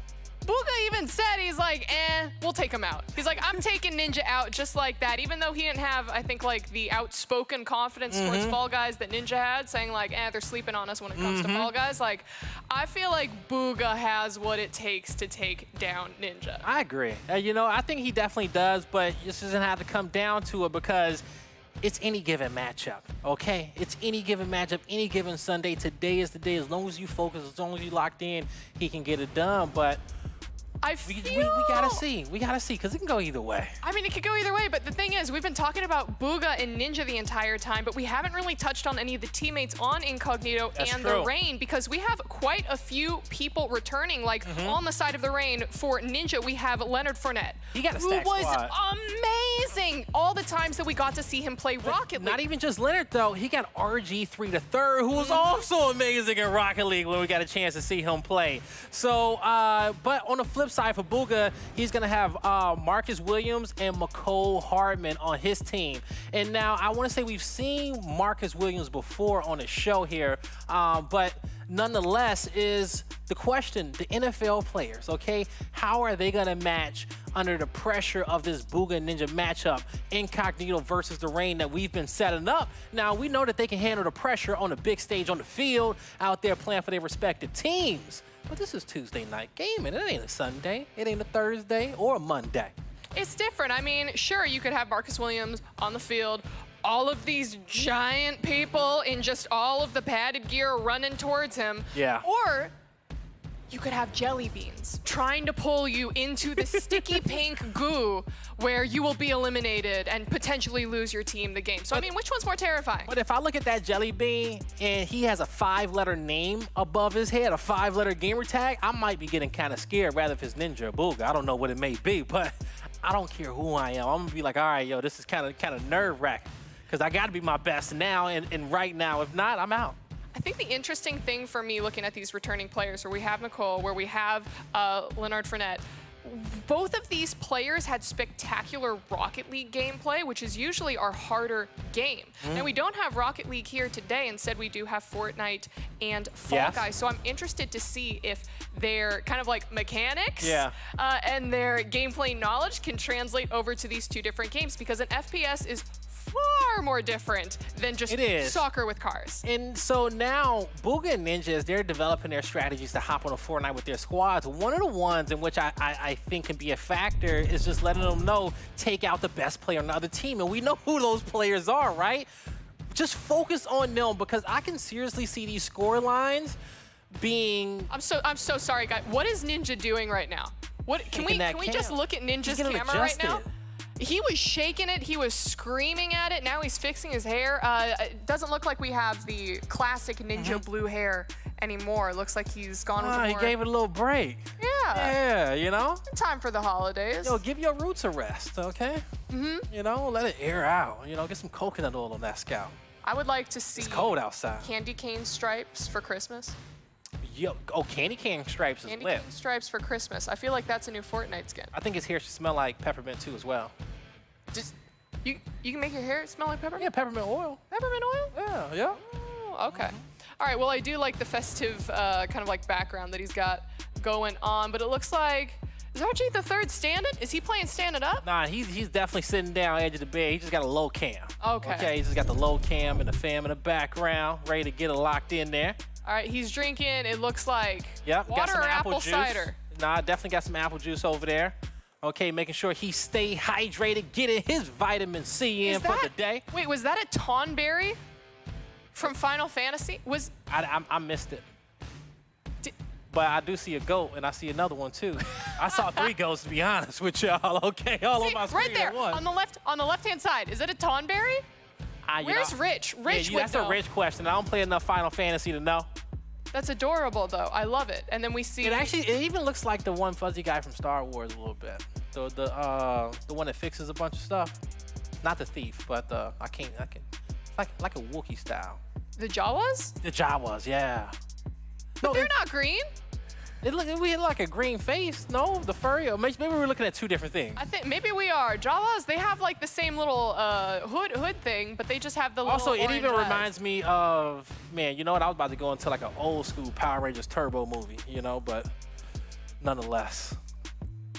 Bugha even said, he's like, we'll take him out. He's like, I'm taking Ninja out just like that, even though he didn't have, I think, like, the outspoken confidence towards Fall Guys that Ninja had, saying, like, they're sleeping on us when it comes to Fall Guys. Like, I feel like Bugha has what it takes to take down Ninja. I agree. You know, I think he definitely does, but this doesn't have to come down to it because it's any given matchup, okay? It's any given matchup, any given Sunday. Today is the day. As long as you focus, as long as you locked in, he can get it done. But We gotta see. We gotta see, because it can go either way. I mean, it could go either way, but the thing is, we've been talking about Bugha and Ninja the entire time, but we haven't really touched on any of the teammates on Incognito and the Reign, because we have quite a few people returning. Like, on the side of the Reign, for Ninja, we have Leonard Fournette, He got a who stack was squad. amazing all the times that we got to see him play Rocket League. Not even just Leonard, though. He got RG3 the third, who was also amazing in Rocket League when we got a chance to see him play. So, but on the flip side for Bugha, he's going to have Marcus Williams and Mecole Hardman on his team. And now I want to say we've seen Marcus Williams before on the show here, but nonetheless is the question, the NFL players, okay? How are they going to match under the pressure of this Bugha Ninja matchup, Incognito versus the Reign that we've been setting up? Now, we know that they can handle the pressure on the big stage on the field, out there playing for their respective teams. But this is Tuesday night gaming. It ain't a Sunday. It ain't a Thursday or a Monday. It's different. I mean, sure, you could have Marcus Williams on the field, all of these giant people in just all of the padded gear running towards him. Yeah. Or you could have jelly beans trying to pull you into the sticky pink goo where you will be eliminated and potentially lose your team the game. So, I mean, which one's more terrifying? But if I look at that jelly bean and he has a 5-letter name above his head, a 5-letter gamer tag, I might be getting kind of scared, rather if it's Ninja or Bugha. I don't know what it may be, but I don't care who I am. I'm gonna be like, all right, yo, this is kind of nerve-wracking, because I gotta be my best now and right now. If not, I'm out. I think the interesting thing for me looking at these returning players, where we have Mecole, where we have Leonard Fournette, both of these players had spectacular Rocket League gameplay, which is usually our harder game. Now, we don't have Rocket League here today. Instead, we do have Fortnite and Fall Guys. So I'm interested to see if their kind of like mechanics and their gameplay knowledge can translate over to these two different games, because an FPS is far more different than just soccer with cars. And so now Bugha and Ninja, as they're developing their strategies to hop on a Fortnite with their squads, one of the ones in which I think can be a factor is just letting them know, take out the best player on the other team. And we know who those players are, right? Just focus on them, because I can seriously see these score lines being... I'm so sorry, guys. What is Ninja doing right now? What can we just look at Ninja's camera right now? He was shaking it. He was screaming at it. Now he's fixing his hair. It doesn't look like we have the classic Ninja blue hair anymore. It looks like he's gone with more... He gave it a little break. Yeah. Yeah, you know? Time for the holidays. Yo, give your roots a rest, okay? You know, let it air out. You know, get some coconut oil on that scalp. I would like to see... It's cold outside. Candy cane stripes for Christmas. Yo, candy cane stripes is lit. Candy cane stripes for Christmas. I feel like that's a new Fortnite skin. I think his hair should smell like peppermint too as well. Just, you can make your hair smell like peppermint? Yeah, peppermint oil. Peppermint oil? Yeah. Oh, okay. All right, well, I do like the festive kind of like background that he's got going on, but it looks like, is RG the third standing? Is he playing standing up? Nah, he's definitely sitting down edge of the bed. He just got a low cam. Okay. He just got the low cam and the fam in the background, ready to get it locked in there. All right, he's drinking, it looks like got water some or apple apple juice. cider. Nah, definitely got some apple juice over there. Okay, making sure he stay hydrated, getting his vitamin C in for the day. Wait, was that a Tonberry from Final Fantasy? I missed it. But I do see a goat, and I see another one too. I saw 3 goats, to be honest with y'all. Okay, all on my screen right there, at once. on the left-hand side. Is it a Tonberry? Where's Rich? Rich would that's know. a Rich question. I don't play enough Final Fantasy to know. That's adorable, though. I love it. And then we see... It even looks like the one fuzzy guy from Star Wars a little bit. The one that fixes a bunch of stuff. Not the thief, but I can like a Wookiee style. The Jawas? The Jawas, yeah. But they're not green. We had like a green face. No, the furry. Or maybe we're looking at 2 different things. I think maybe we are. Jawas, they have like the same little hood thing, but they just have the little Also, it even eyes. reminds me of, man, you know what? I was about to go into like an old school Power Rangers Turbo movie, you know, but nonetheless.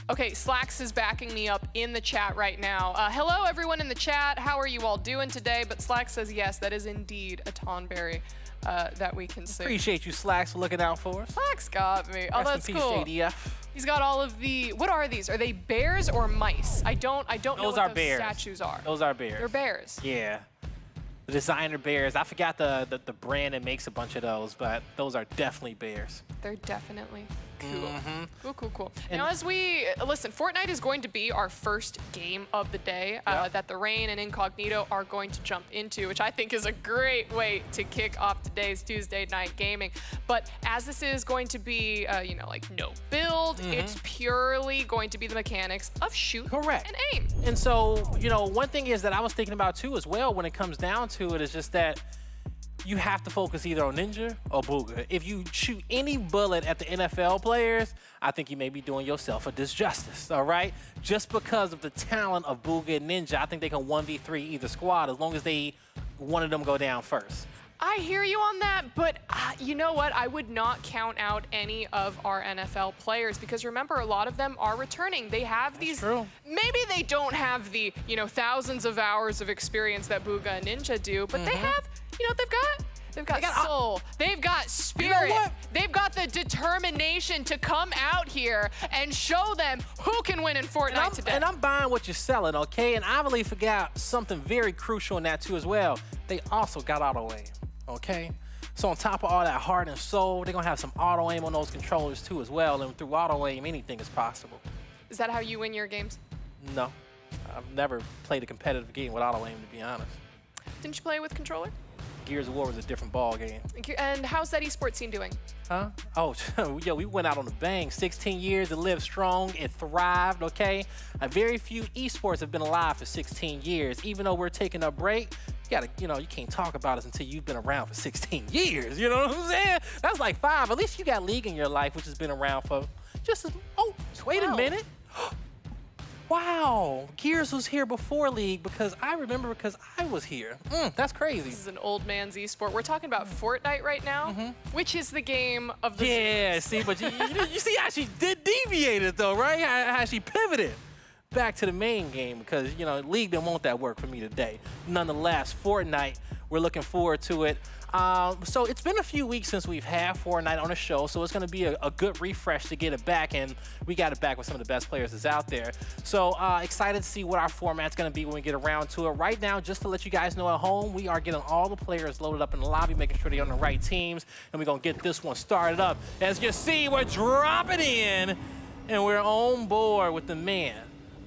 Okay, Slacks is backing me up in the chat right now. Hello, everyone in the chat. How are you all doing today? But Slacks says, yes, that is indeed a Tonberry that we can see. Appreciate you, Slacks, for looking out for us. Slacks got me. Oh, that's Rest in peace, cool. JDF. He's got all of the, what are these? Are they bears or mice? I don't know what those bears. statues are. Those are bears. They're bears. Yeah. The designer bears. I forgot the brand that makes a bunch of those, but those are definitely bears. They're definitely Cool. Now, as we listen, Fortnite is going to be our first game of the day that the Rain and Incognito are going to jump into, which I think is a great way to kick off today's Tuesday night gaming. But as this is going to be, you know, like no build, it's purely going to be the mechanics of shoot and aim. And so, you know, one thing is that I was thinking about too as well when it comes down to it is just that you have to focus either on Ninja or Bhugha. If you shoot any bullet at the NFL players, I think you may be doing yourself a disjustice, all right? Just because of the talent of Bhugha and Ninja, I think they can 1v3 either squad as long as one of them go down first. I hear you on that, but you know what? I would not count out any of our NFL players because remember, a lot of them are returning. They have maybe they don't have the, you know, thousands of hours of experience that Bhugha and Ninja do, but they have, you know, they've got soul, they've got spirit, you know they've got the determination to come out here and show them who can win in Fortnite today. And I'm buying what you're selling, okay? And I really forgot something very crucial in that too as well. They also got auto aim. Okay, so on top of all that heart and soul, they're gonna have some auto aim on those controllers too as well, and through auto aim, anything is possible. Is that how you win your games? No, I've never played a competitive game with auto aim, to be honest. Didn't you play with controller? Gears of War was a different ball game. And how's that esports scene doing? Huh? Oh, yeah, we went out on a bang. 16 years, it lived strong, it thrived, okay? Very few esports have been alive for 16 years. Even though we're taking a break, you can't talk about us until you've been around for 16 years, you know what I'm saying? That's like 5. At least you got League in your life, which has been around for just as, wait a minute. Wow, Gears was here before League because I was here. That's crazy. This is an old man's esport. We're talking about Fortnite right now, which is the game of the series. See, but you see how she deviated though, right? How she pivoted back to the main game because, you know, League didn't want that work for me today. Nonetheless, Fortnite, we're looking forward to it. So it's been a few weeks since we've had Fortnite on the show, so it's going to be a good refresh to get it back, and we got it back with some of the best players that's out there. So excited to see what our format's going to be when we get around to it. Right now, just to let you guys know at home, we are getting all the players loaded up in the lobby, making sure they're on the right teams, and we're going to get this one started up. As you see, we're dropping in, and we're on board with the man,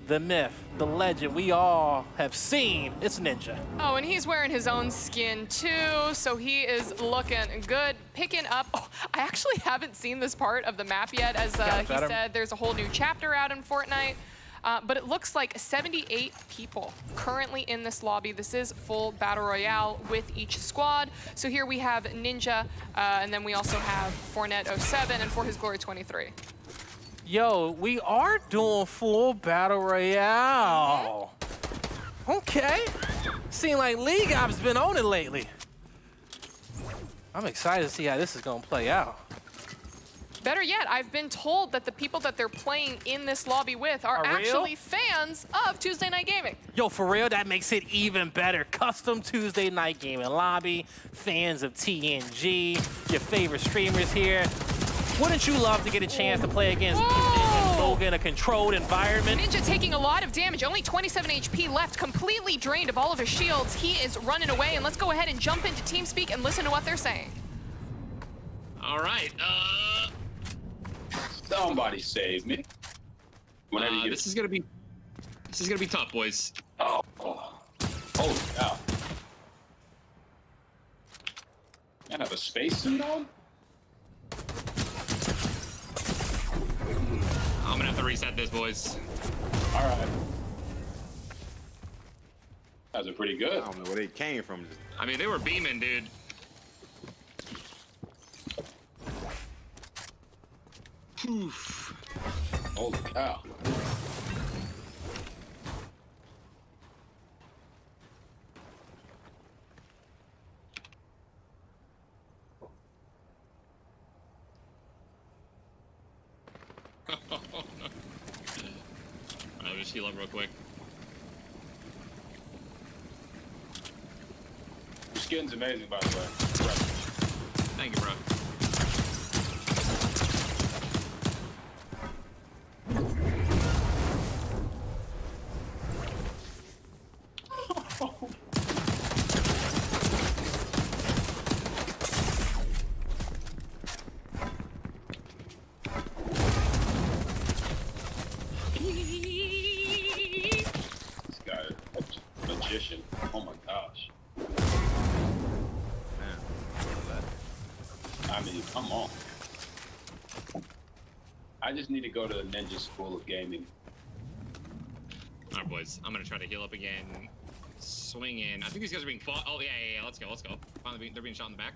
the myth, the legend we all have seen. It's Ninja. Oh, and he's wearing his own skin too, so he is looking good. Picking up, I actually haven't seen this part of the map yet. As he said, there's a whole new chapter out in Fortnite. But it looks like 78 people currently in this lobby. This is full battle royale with each squad. So here we have Ninja, and then we also have Fournette 07 and For His Glory 23. Yo, we are doing full battle royale. Okay. Seem like League Ops been on it lately. I'm excited to see how this is gonna play out. Better yet, I've been told that the people that they're playing in this lobby with are actually fans of Tuesday Night Gaming. Yo, for real, that makes it even better. Custom Tuesday Night Gaming lobby, fans of TNG, your favorite streamers here. Wouldn't you love to get a chance to play against Bhugha in a controlled environment? Ninja taking a lot of damage, only 27 HP left, completely drained of all of his shields. He is running away, and let's go ahead and jump into TeamSpeak and listen to what they're saying. All right, somebody save me. Whenever you this is gonna be tough, boys. Oh, yeah. Man, have a spacesuit on? I'm gonna have to reset this, boys. All right. That was pretty good. I don't know where they came from. I mean, they were beaming, dude. Oof. Holy cow. Alright, just heal up real quick. Your skin's amazing, by the way. Thank you, bro. mean, come on. I just need to go to the Ninja School of Gaming. All right, boys. I'm gonna try to heal up again. Swing in. I think these guys are being fought. Oh yeah. Let's go. Finally, they're being shot in the back.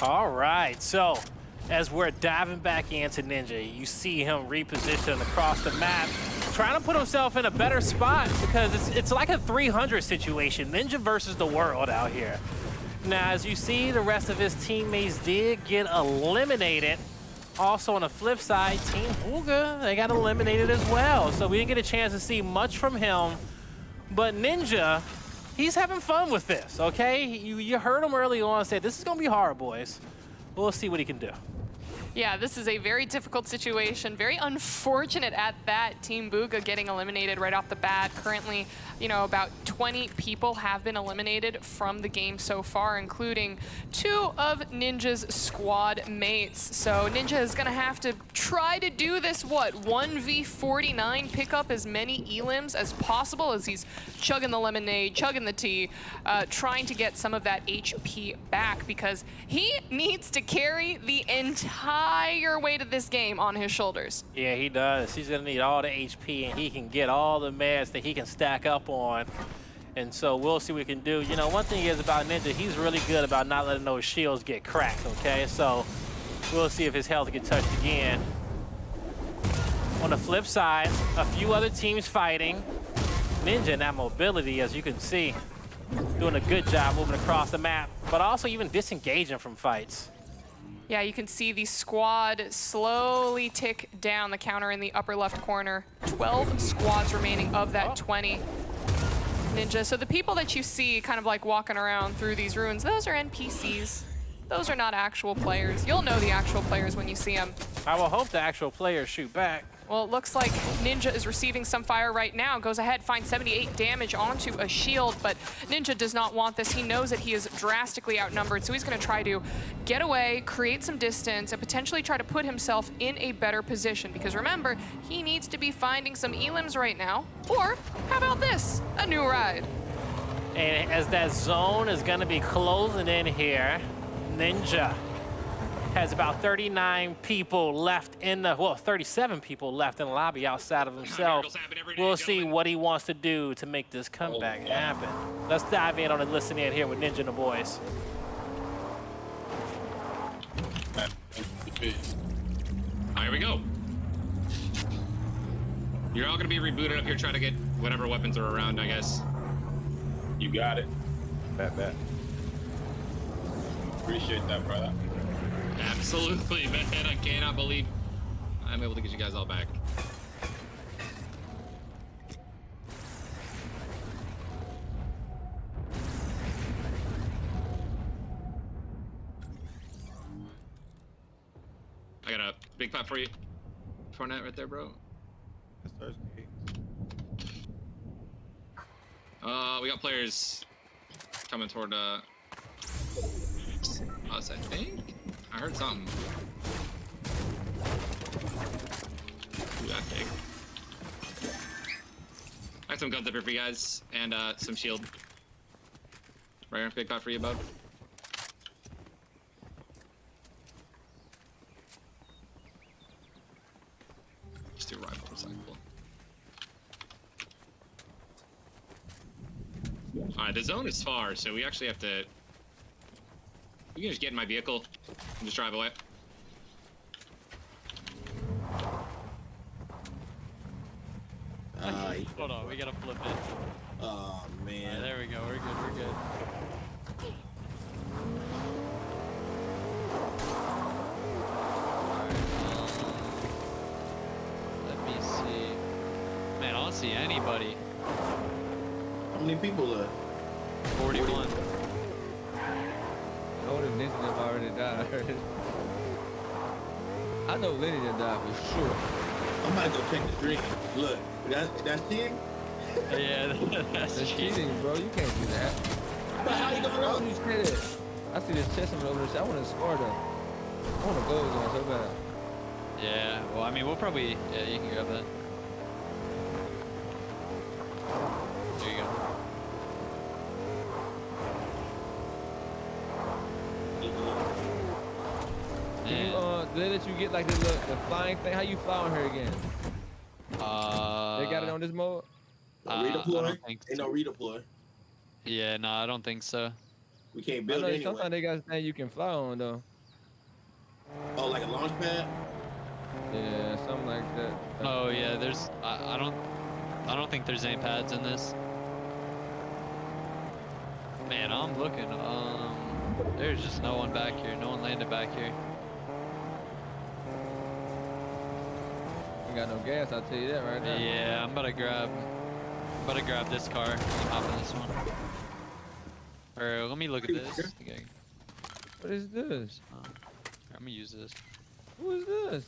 All right, so as we're diving back into Ninja, you see him repositioned across the map, trying to put himself in a better spot because it's like a 300 situation, Ninja versus the world out here. Now, as you see, the rest of his teammates did get eliminated. Also, on the flip side, Team Bhugha, they got eliminated as well. So we didn't get a chance to see much from him. But Ninja, he's having fun with this, okay? You heard him early on say, this is going to be hard, boys. We'll see what he can do. Yeah, this is a very difficult situation. Very unfortunate at that. Team Bugha getting eliminated right off the bat. Currently, you know, about 20 people have been eliminated from the game so far, including 2 of Ninja's squad mates. So Ninja is going to have to try to do this, 1v49, pick up as many elims as possible as he's chugging the lemonade, chugging the tea, trying to get some of that HP back because he needs to carry the entire weight of this game on his shoulders. Yeah, he does. He's going to need all the HP, and he can get all the meds that he can stack up on. And so we'll see what we can do. You know, one thing is about Ninja, he's really good about not letting those shields get cracked, okay? So we'll see if his health gets touched again. On the flip side, a few other teams fighting. Ninja in that mobility, as you can see, doing a good job moving across the map, but also even disengaging from fights. Yeah, you can see the squad slowly tick down the counter in the upper left corner. 12 squads remaining of that 20. Ninja, so the people that you see kind of like walking around through these ruins, those are NPCs. Those are not actual players. You'll know the actual players when you see them. I will hope the actual players shoot back. Well, it looks like Ninja is receiving some fire right now. Goes ahead, finds 78 damage onto a shield, but Ninja does not want this. He knows that he is drastically outnumbered, so he's going to try to get away, create some distance, and potentially try to put himself in a better position. Because remember, he needs to be finding some elims right now. Or, how about this? A new ride. And as that zone is going to be closing in here, Ninja has about 39 people left in the, well, 37 people left in the lobby outside of himself. We'll see what he wants to do to make this comeback happen. Let's dive in on and listen in here with Ninja and the boys. All right, here we go. You're all gonna be rebooted up here, trying to get whatever weapons are around, I guess. You got it. Bet. Appreciate that, brother. Absolutely, man. I cannot believe I'm able to get you guys all back. I got a big pot for you. Fournette right there, bro. We got players coming toward us, I think. I heard something. Ooh, that big. I have some guns up here for you guys, and some shield. Right here, big pot for you, bud. Just do a rifle recycle. Alright, the zone is far, so we actually have to... You can just get in my vehicle and just drive away. Hold on, we gotta flip it. Oh man. Right, there we go, we're good. see anybody. How many people are? 41. I would have Ninja have already died. I know Lenny didn't die for sure. I'm about to go check the stream. Look, that's cheating? Yeah, that's cheating, bro. You can't do that. But how you gonna How would you say that? I see this chest over there. I want to score though. I want to go again so bad. Yeah, well, I mean, we'll probably, yeah, you can grab that. There you go. Can you, they let you get like the flying thing? How you fly on her again? They got it on this mode? Redeploy? Ain't no redeploy. Yeah, no, I don't think so. We can't build anyway. Sometimes they got a thing you can fly on though. Oh, like a launch pad? Yeah, something like that. Oh yeah, there's, I don't think there's any pads in this. Man, I'm looking, there's just no one back here. No one landed back here. We got no gas, I'll tell you that right now. Yeah, I'm about to grab this car and hop in this one. Or let me look at this. Okay. What is this? I'm gonna use this. Who is this?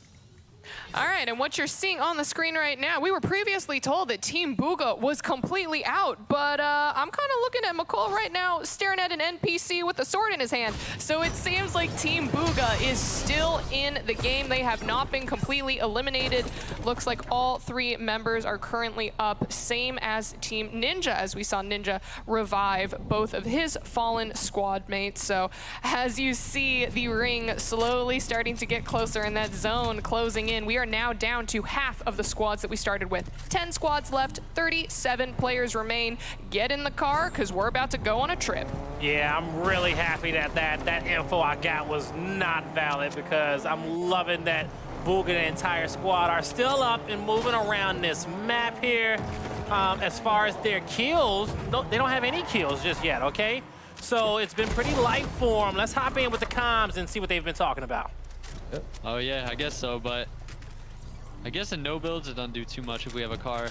All right, and what you're seeing on the screen right now, we were previously told that Team Bugha was completely out, but I'm kind of looking at Mecole right now staring at an NPC with a sword in his hand. So it seems like Team Bugha is still in the game. They have not been completely eliminated. Looks like all 3 members are currently up, same as Team Ninja, as we saw Ninja revive both of his fallen squad mates. So as you see the ring slowly starting to get closer and that zone closing in, we are now down to half of the squads that we started with. 10 squads left, 37 players remain. Get in the car, because we're about to go on a trip. Yeah, I'm really happy that that info I got was not valid, because I'm loving that Bhugha and the entire squad are still up and moving around this map here. As far as their kills, no, they don't have any kills just yet, okay? So it's been pretty light for them. Let's hop in with the comms and see what they've been talking about. Yep. Oh yeah, I guess so, but I guess in no builds it doesn't do too much if we have a car.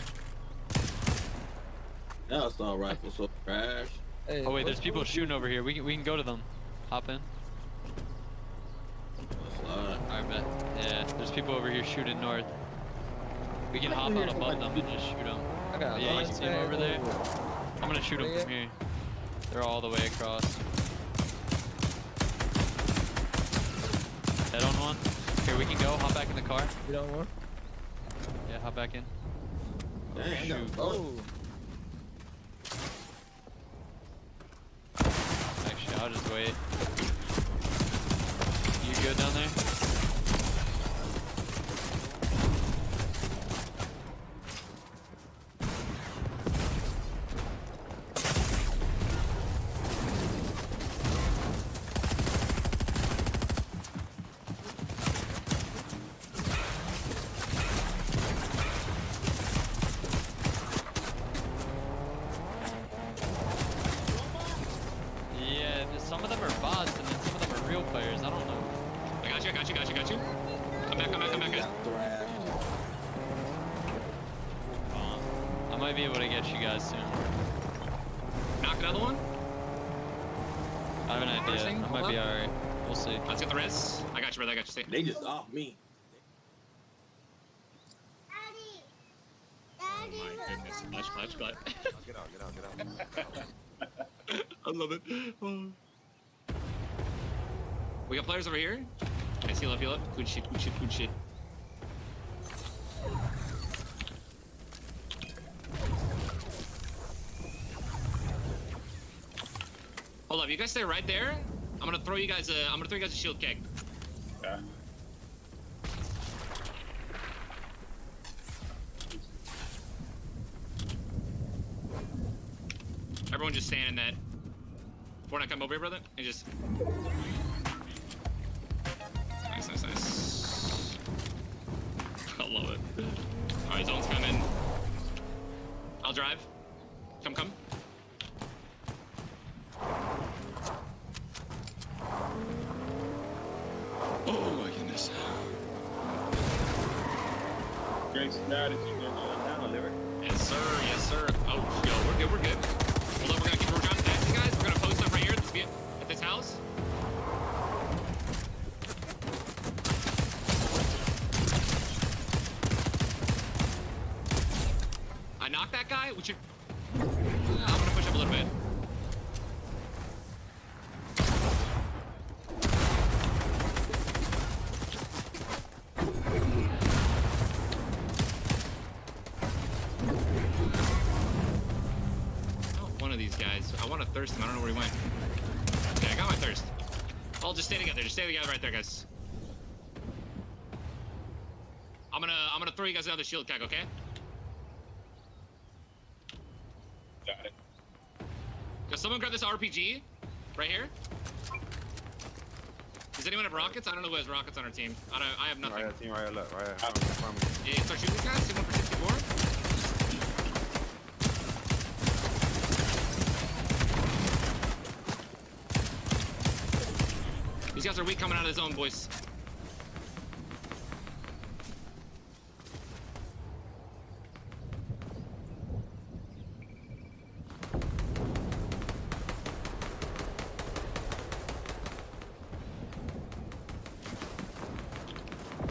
That assault rifle so trash. Hey, oh wait, there's people shooting over here. We can go to them. Hop in. Alright, bet. Yeah, there's people over here shooting north. We can hop on above them and just shoot them. Yeah, you see them over there? I'm gonna shoot them from here. They're all the way across. Head on one. Here, we can go. Hop back in the car. You don't want? Yeah, hop back in. Dang, shoot. Oh. Actually, I'll just wait. You good down there? Some of them are bots and then some of them are real players. I don't know. I got you. Come back, guys. I might be able to get you guys soon. Knock another one. I have an idea. I might be alright. We'll see. Let's get the res. I got you, brother. Stay. They just off me. Oh my goodness. Much. Get out. I love it. Oh. We got players over here. I see heal up. Good shit. Hold up, you guys stay right there. I'm gonna throw you guys a shield keg. Yeah. Everyone just stand in that. Fournette, come over here, brother, and just. Nice. I love it. All right, zone's coming. I'll drive. Come. Oh my goodness. Great strategy, man. Now, Leonard. Yes. sir. Yes, sir. Oh, yo, we're good. We're good. Hold on, we're trying to taxi, guys. We're gonna post up right here at this house. I knocked that guy. We should. I'm gonna push up a little bit. One of these guys. I want to thirst him. I don't know where he went. Okay, I got my thirst. I'll just stay together. Just stay together right there, guys. I'm gonna throw you guys another shield keg, okay? Got it. Does someone grab this RPG right here? Does anyone have rockets? I don't know who has rockets on our team. I have nothing. Right, team right here, look, right here. Yeah, start shooting these guys. Take one for 64. These guys are weak coming out of the zone, boys.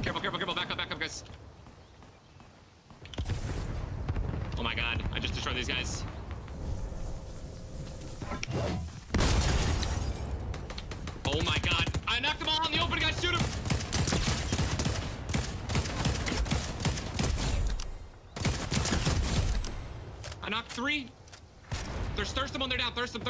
Careful. Back up, guys. Oh my god, I just destroyed these guys. Oh my god, I knocked them all out in the open, guys, shoot him! I knocked 3. There's thirst them when they're down, thirst them.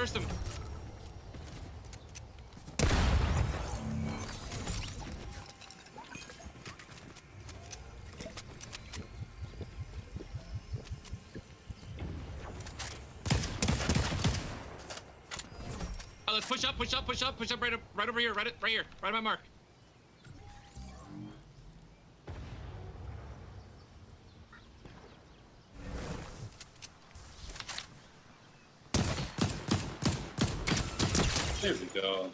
Let's push up right over here, right at my mark. There we go.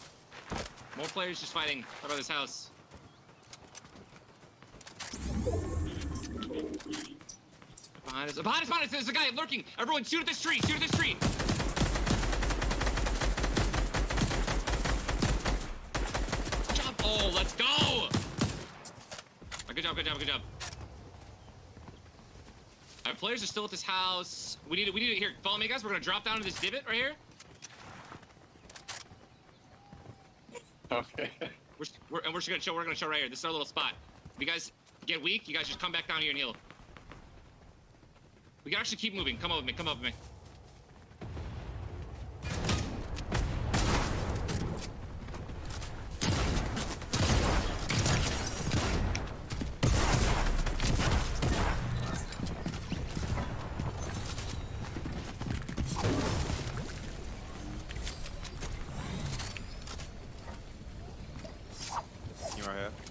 More players just fighting right by this house. Behind us, there's a guy lurking. Everyone shoot at this tree, Oh, let's go! Good job. Our players are still at this house. We need to here. Follow me, guys. We're gonna drop down to this divot right here. Okay. We're just gonna chill. We're gonna chill right here. This is our little spot. If you guys get weak, you guys just come back down here and heal. We can actually keep moving. Come up with me.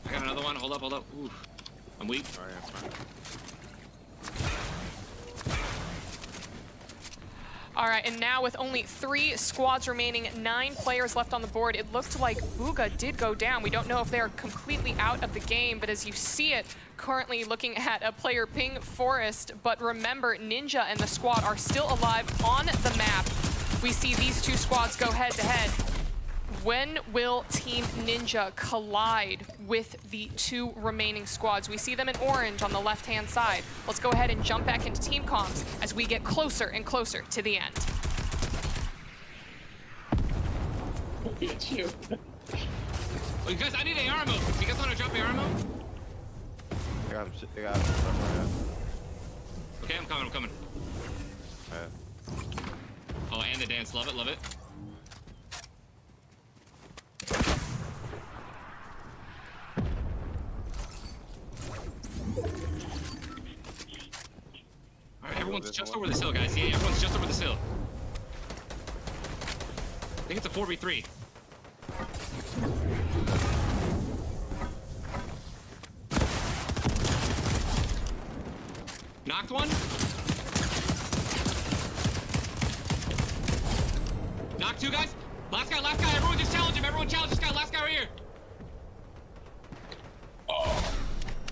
I got another one. Hold up. Oof. I'm weak. All right, that's fine. All right, and now with only 3 squads remaining, 9 players left on the board, it looks like Bugha did go down. We don't know if they're completely out of the game, but as you see it, currently looking at a player ping Forest. But remember, Ninja and the squad are still alive on the map. We see these 2 squads go head-to-head. When will Team Ninja collide with the 2 remaining squads? We see them in orange on the left-hand side. Let's go ahead and jump back into team comms as we get closer and closer to the end. Look at you. Oh, you guys, I need AR mode. Do you guys want to drop AR mode? They got him. Okay, I'm coming. Oh, and the dance. Love it. Alright, everyone's just over this hill, guys. Yeah, everyone's just over this hill. I think it's a 4v3. Knocked one. Knocked 2 guys. Last guy. Everyone just challenge him. Everyone challenge this guy. Last guy right here. Oh.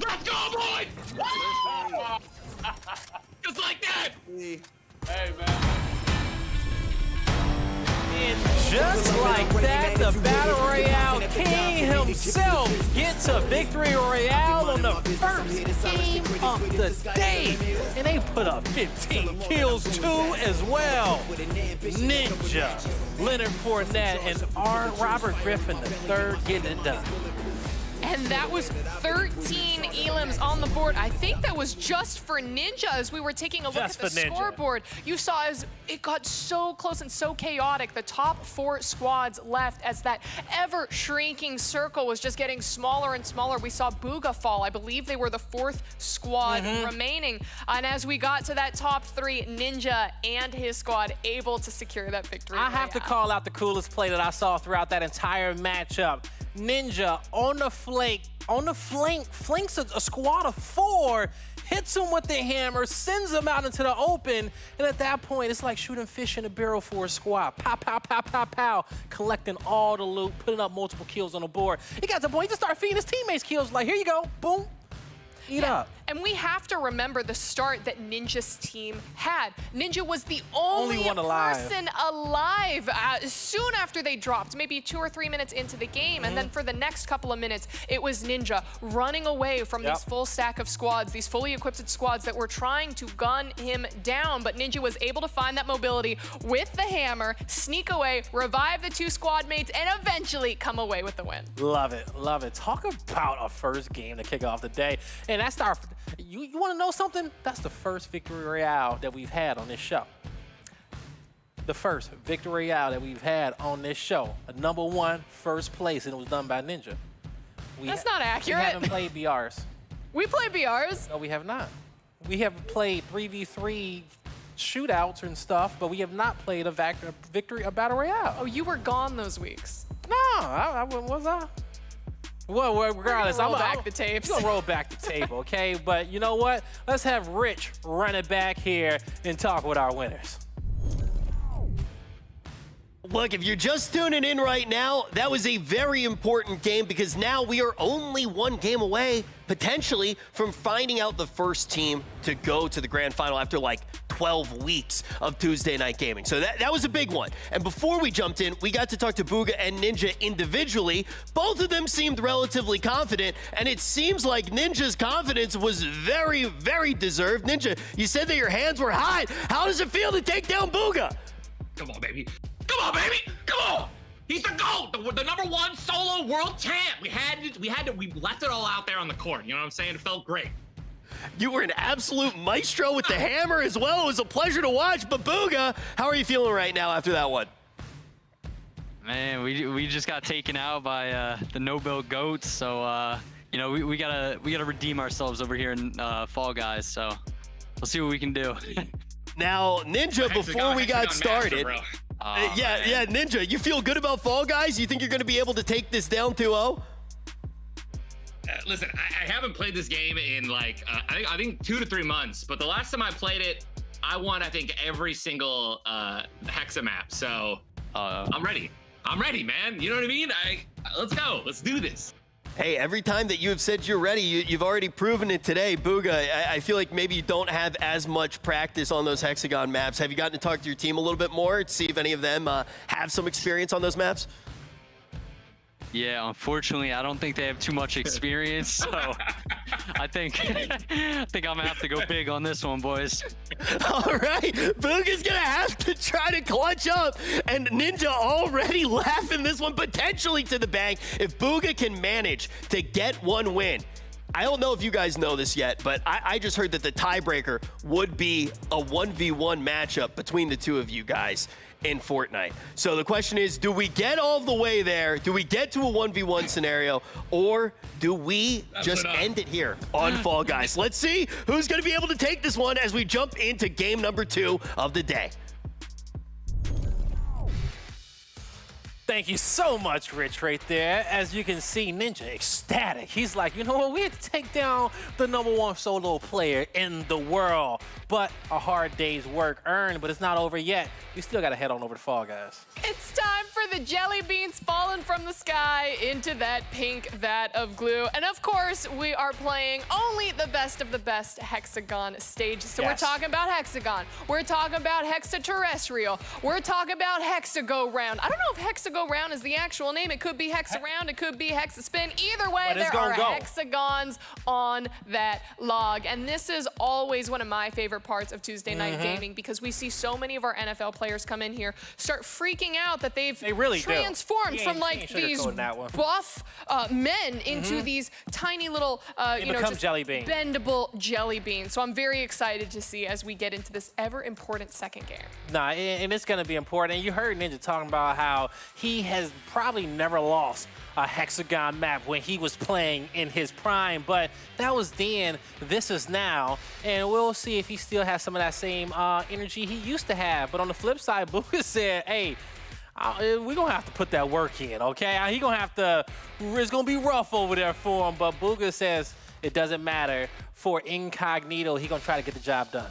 Let's go, boys! just like that. Hey, And just like that, the Battle Royale King himself gets a victory royale on the first game of the day. And they put up 15 kills too as well. Ninja, Leonard Fournette, and Robert Griffin III getting it done. And that was 13 elims on the board. I think that was just for Ninja as we were taking a look at the scoreboard. You saw as it got so close and so chaotic. The top 4 squads left as that ever-shrinking circle was just getting smaller and smaller. We saw Bugha fall. I believe they were the 4th squad remaining. And as we got to that top 3, Ninja and his squad able to secure that victory. I have to call out the coolest play that I saw throughout that entire matchup. Ninja on the flank, flanks a squad of 4, hits him with the hammer, sends him out into the open, and at that point, it's like shooting fish in a barrel for a squad. Pow, pow, pow, pow, pow, collecting all the loot, putting up multiple kills on the board. He got to the point, he just started feeding his teammates kills, like, here you go, boom, eat up. And we have to remember the start that Ninja's team had. Ninja was the only one alive. person alive soon after they dropped, maybe 2 or 3 minutes into the game. And then for the next couple of minutes, it was Ninja running away from these full stack of squads, these fully equipped squads that were trying to gun him down. But Ninja was able to find that mobility with the hammer, sneak away, revive the 2 squad mates, and eventually come away with the win. Love it, love it. Talk about a first game to kick off the day. And that's our, you want to know something? That's the first victory royale that we've had on this show. The first victory royale that we've had on this show. A #1 first place, and it was done by Ninja. That's not accurate. We haven't played BRs. We played BRs. No, we have not. We have played 3v3 shootouts and stuff, but we have not played a battle royale. Oh, you were gone those weeks. No, I was I? Well, regardless, I'm gonna roll back the tapes. We're gonna roll back the table, okay? But you know what? Let's have Rich run it back here and talk with our winners. Look, if you're just tuning in right now, that was a very important game because now we are only 1 game away, potentially, from finding out the first team to go to the grand final after like 12 weeks of Tuesday Night Gaming. So that was a big one. And before we jumped in, we got to talk to Bugha and Ninja individually. Both of them seemed relatively confident, and it seems like Ninja's confidence was very, very deserved. Ninja, you said that your hands were high. How does it feel to take down Bugha? Come on, baby. Come on, baby. Come on. He's the GOAT, the #1 solo world champ. We left it all out there on the court. You know what I'm saying? It felt great. You were an absolute maestro with the hammer as well. It was a pleasure to watch. But Bugha, how are you feeling right now after that one? Man, we just got taken out by the no-build goats. So you know, we gotta redeem ourselves over here in Fall Guys. So we'll see what we can do. Now, Ninja, before we got started. Yeah, Ninja, you feel good about Fall Guys? You think you're going to be able to take this down 2-0? Listen, I haven't played this game in like, I think 2 to 3 months, but the last time I played it, I won, I think, every single Hexa map. So I'm ready. I'm ready, man. You know what I mean? Let's go. Let's do this. Hey, every time that you have said you're ready, you've already proven it today. Bugha, I feel like maybe you don't have as much practice on those hexagon maps. Have you gotten to talk to your team a little bit more to see if any of them have some experience on those maps? Yeah, unfortunately, I don't think they have too much experience, so I think I'm gonna have to go big on this one, boys. All right, Bugha's gonna have to try to clutch up, and Ninja already laughing this one potentially to the bank if Bugha can manage to get 1 win. I don't know if you guys know this yet, but I just heard that the tiebreaker would be a 1v1 matchup between the 2 of you guys in Fortnite. So the question is, do we get all the way there? Do we get to a 1v1 scenario, or do we just end it here on Fall Guys? Let's see who's going to be able to take this one as we jump into game #2 of the day. Thank you so much, Rich, right there. As you can see, Ninja ecstatic. He's like, you know what? We had to take down the #1 solo player in the world. But a hard day's work earned, but it's not over yet. We still got to head on over to Fall Guys. It's time for the jelly beans falling from the sky into that pink vat of glue. And of course, we are playing only the best of the best hexagon stages. So we're talking about hexagon. We're talking about hexaterrestrial. We're talking about hexago round. I don't know if hexago round is the actual name. It could be hexa round. It could be hexa spin. Either way, there are hexagons on that log. And this is always one of my favorite parts of Tuesday night gaming because we see so many of our NFL players come in here, start freaking out that they've transformed from like these buff men into these tiny little, you know, just bendable jelly beans. So I'm very excited to see as we get into this ever important second game. Nah, and it's going to be important. And you heard Ninja talking about how he has probably never lost a hexagon map when he was playing in his prime, but that was then, this is now, and we'll see if he still has some of that same energy he used to have. But on the flip side, Bugha said, hey, we're going to have to put that work in, okay? He going to have to, it's going to be rough over there for him, but Bugha says it doesn't matter. For INCOGNITO, he's going to try to get the job done.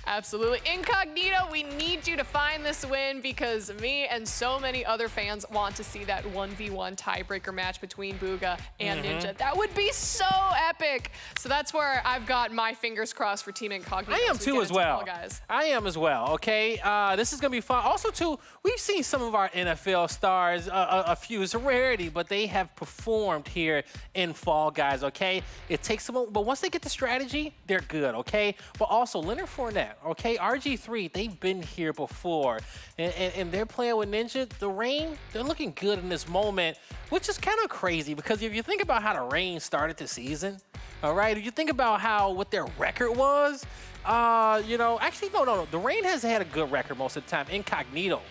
Absolutely. INCOGNITO, we need you to find this win because me and so many other fans want to see that 1v1 tiebreaker match between Bugha and Ninja. That would be so epic. So that's where I've got my fingers crossed for Team INCOGNITO. I am too as well. Guys. I am as well, okay? This is going to be fun. Also, too, we've seen some of our NFL stars, a few, it's a rarity, but they have performed here in Fall Guys, okay? It takes them, but once they get the strategy, they're good, okay? But also, Leonard Fournette, okay, RG3, they've been here before, and they're playing with Ninja. The Reign, they're looking good in this moment, which is kind of crazy because if you think about how the Reign started the season, all right, if you think about what their record was, you know, actually, no, the Reign has had a good record most of the time. INCOGNITO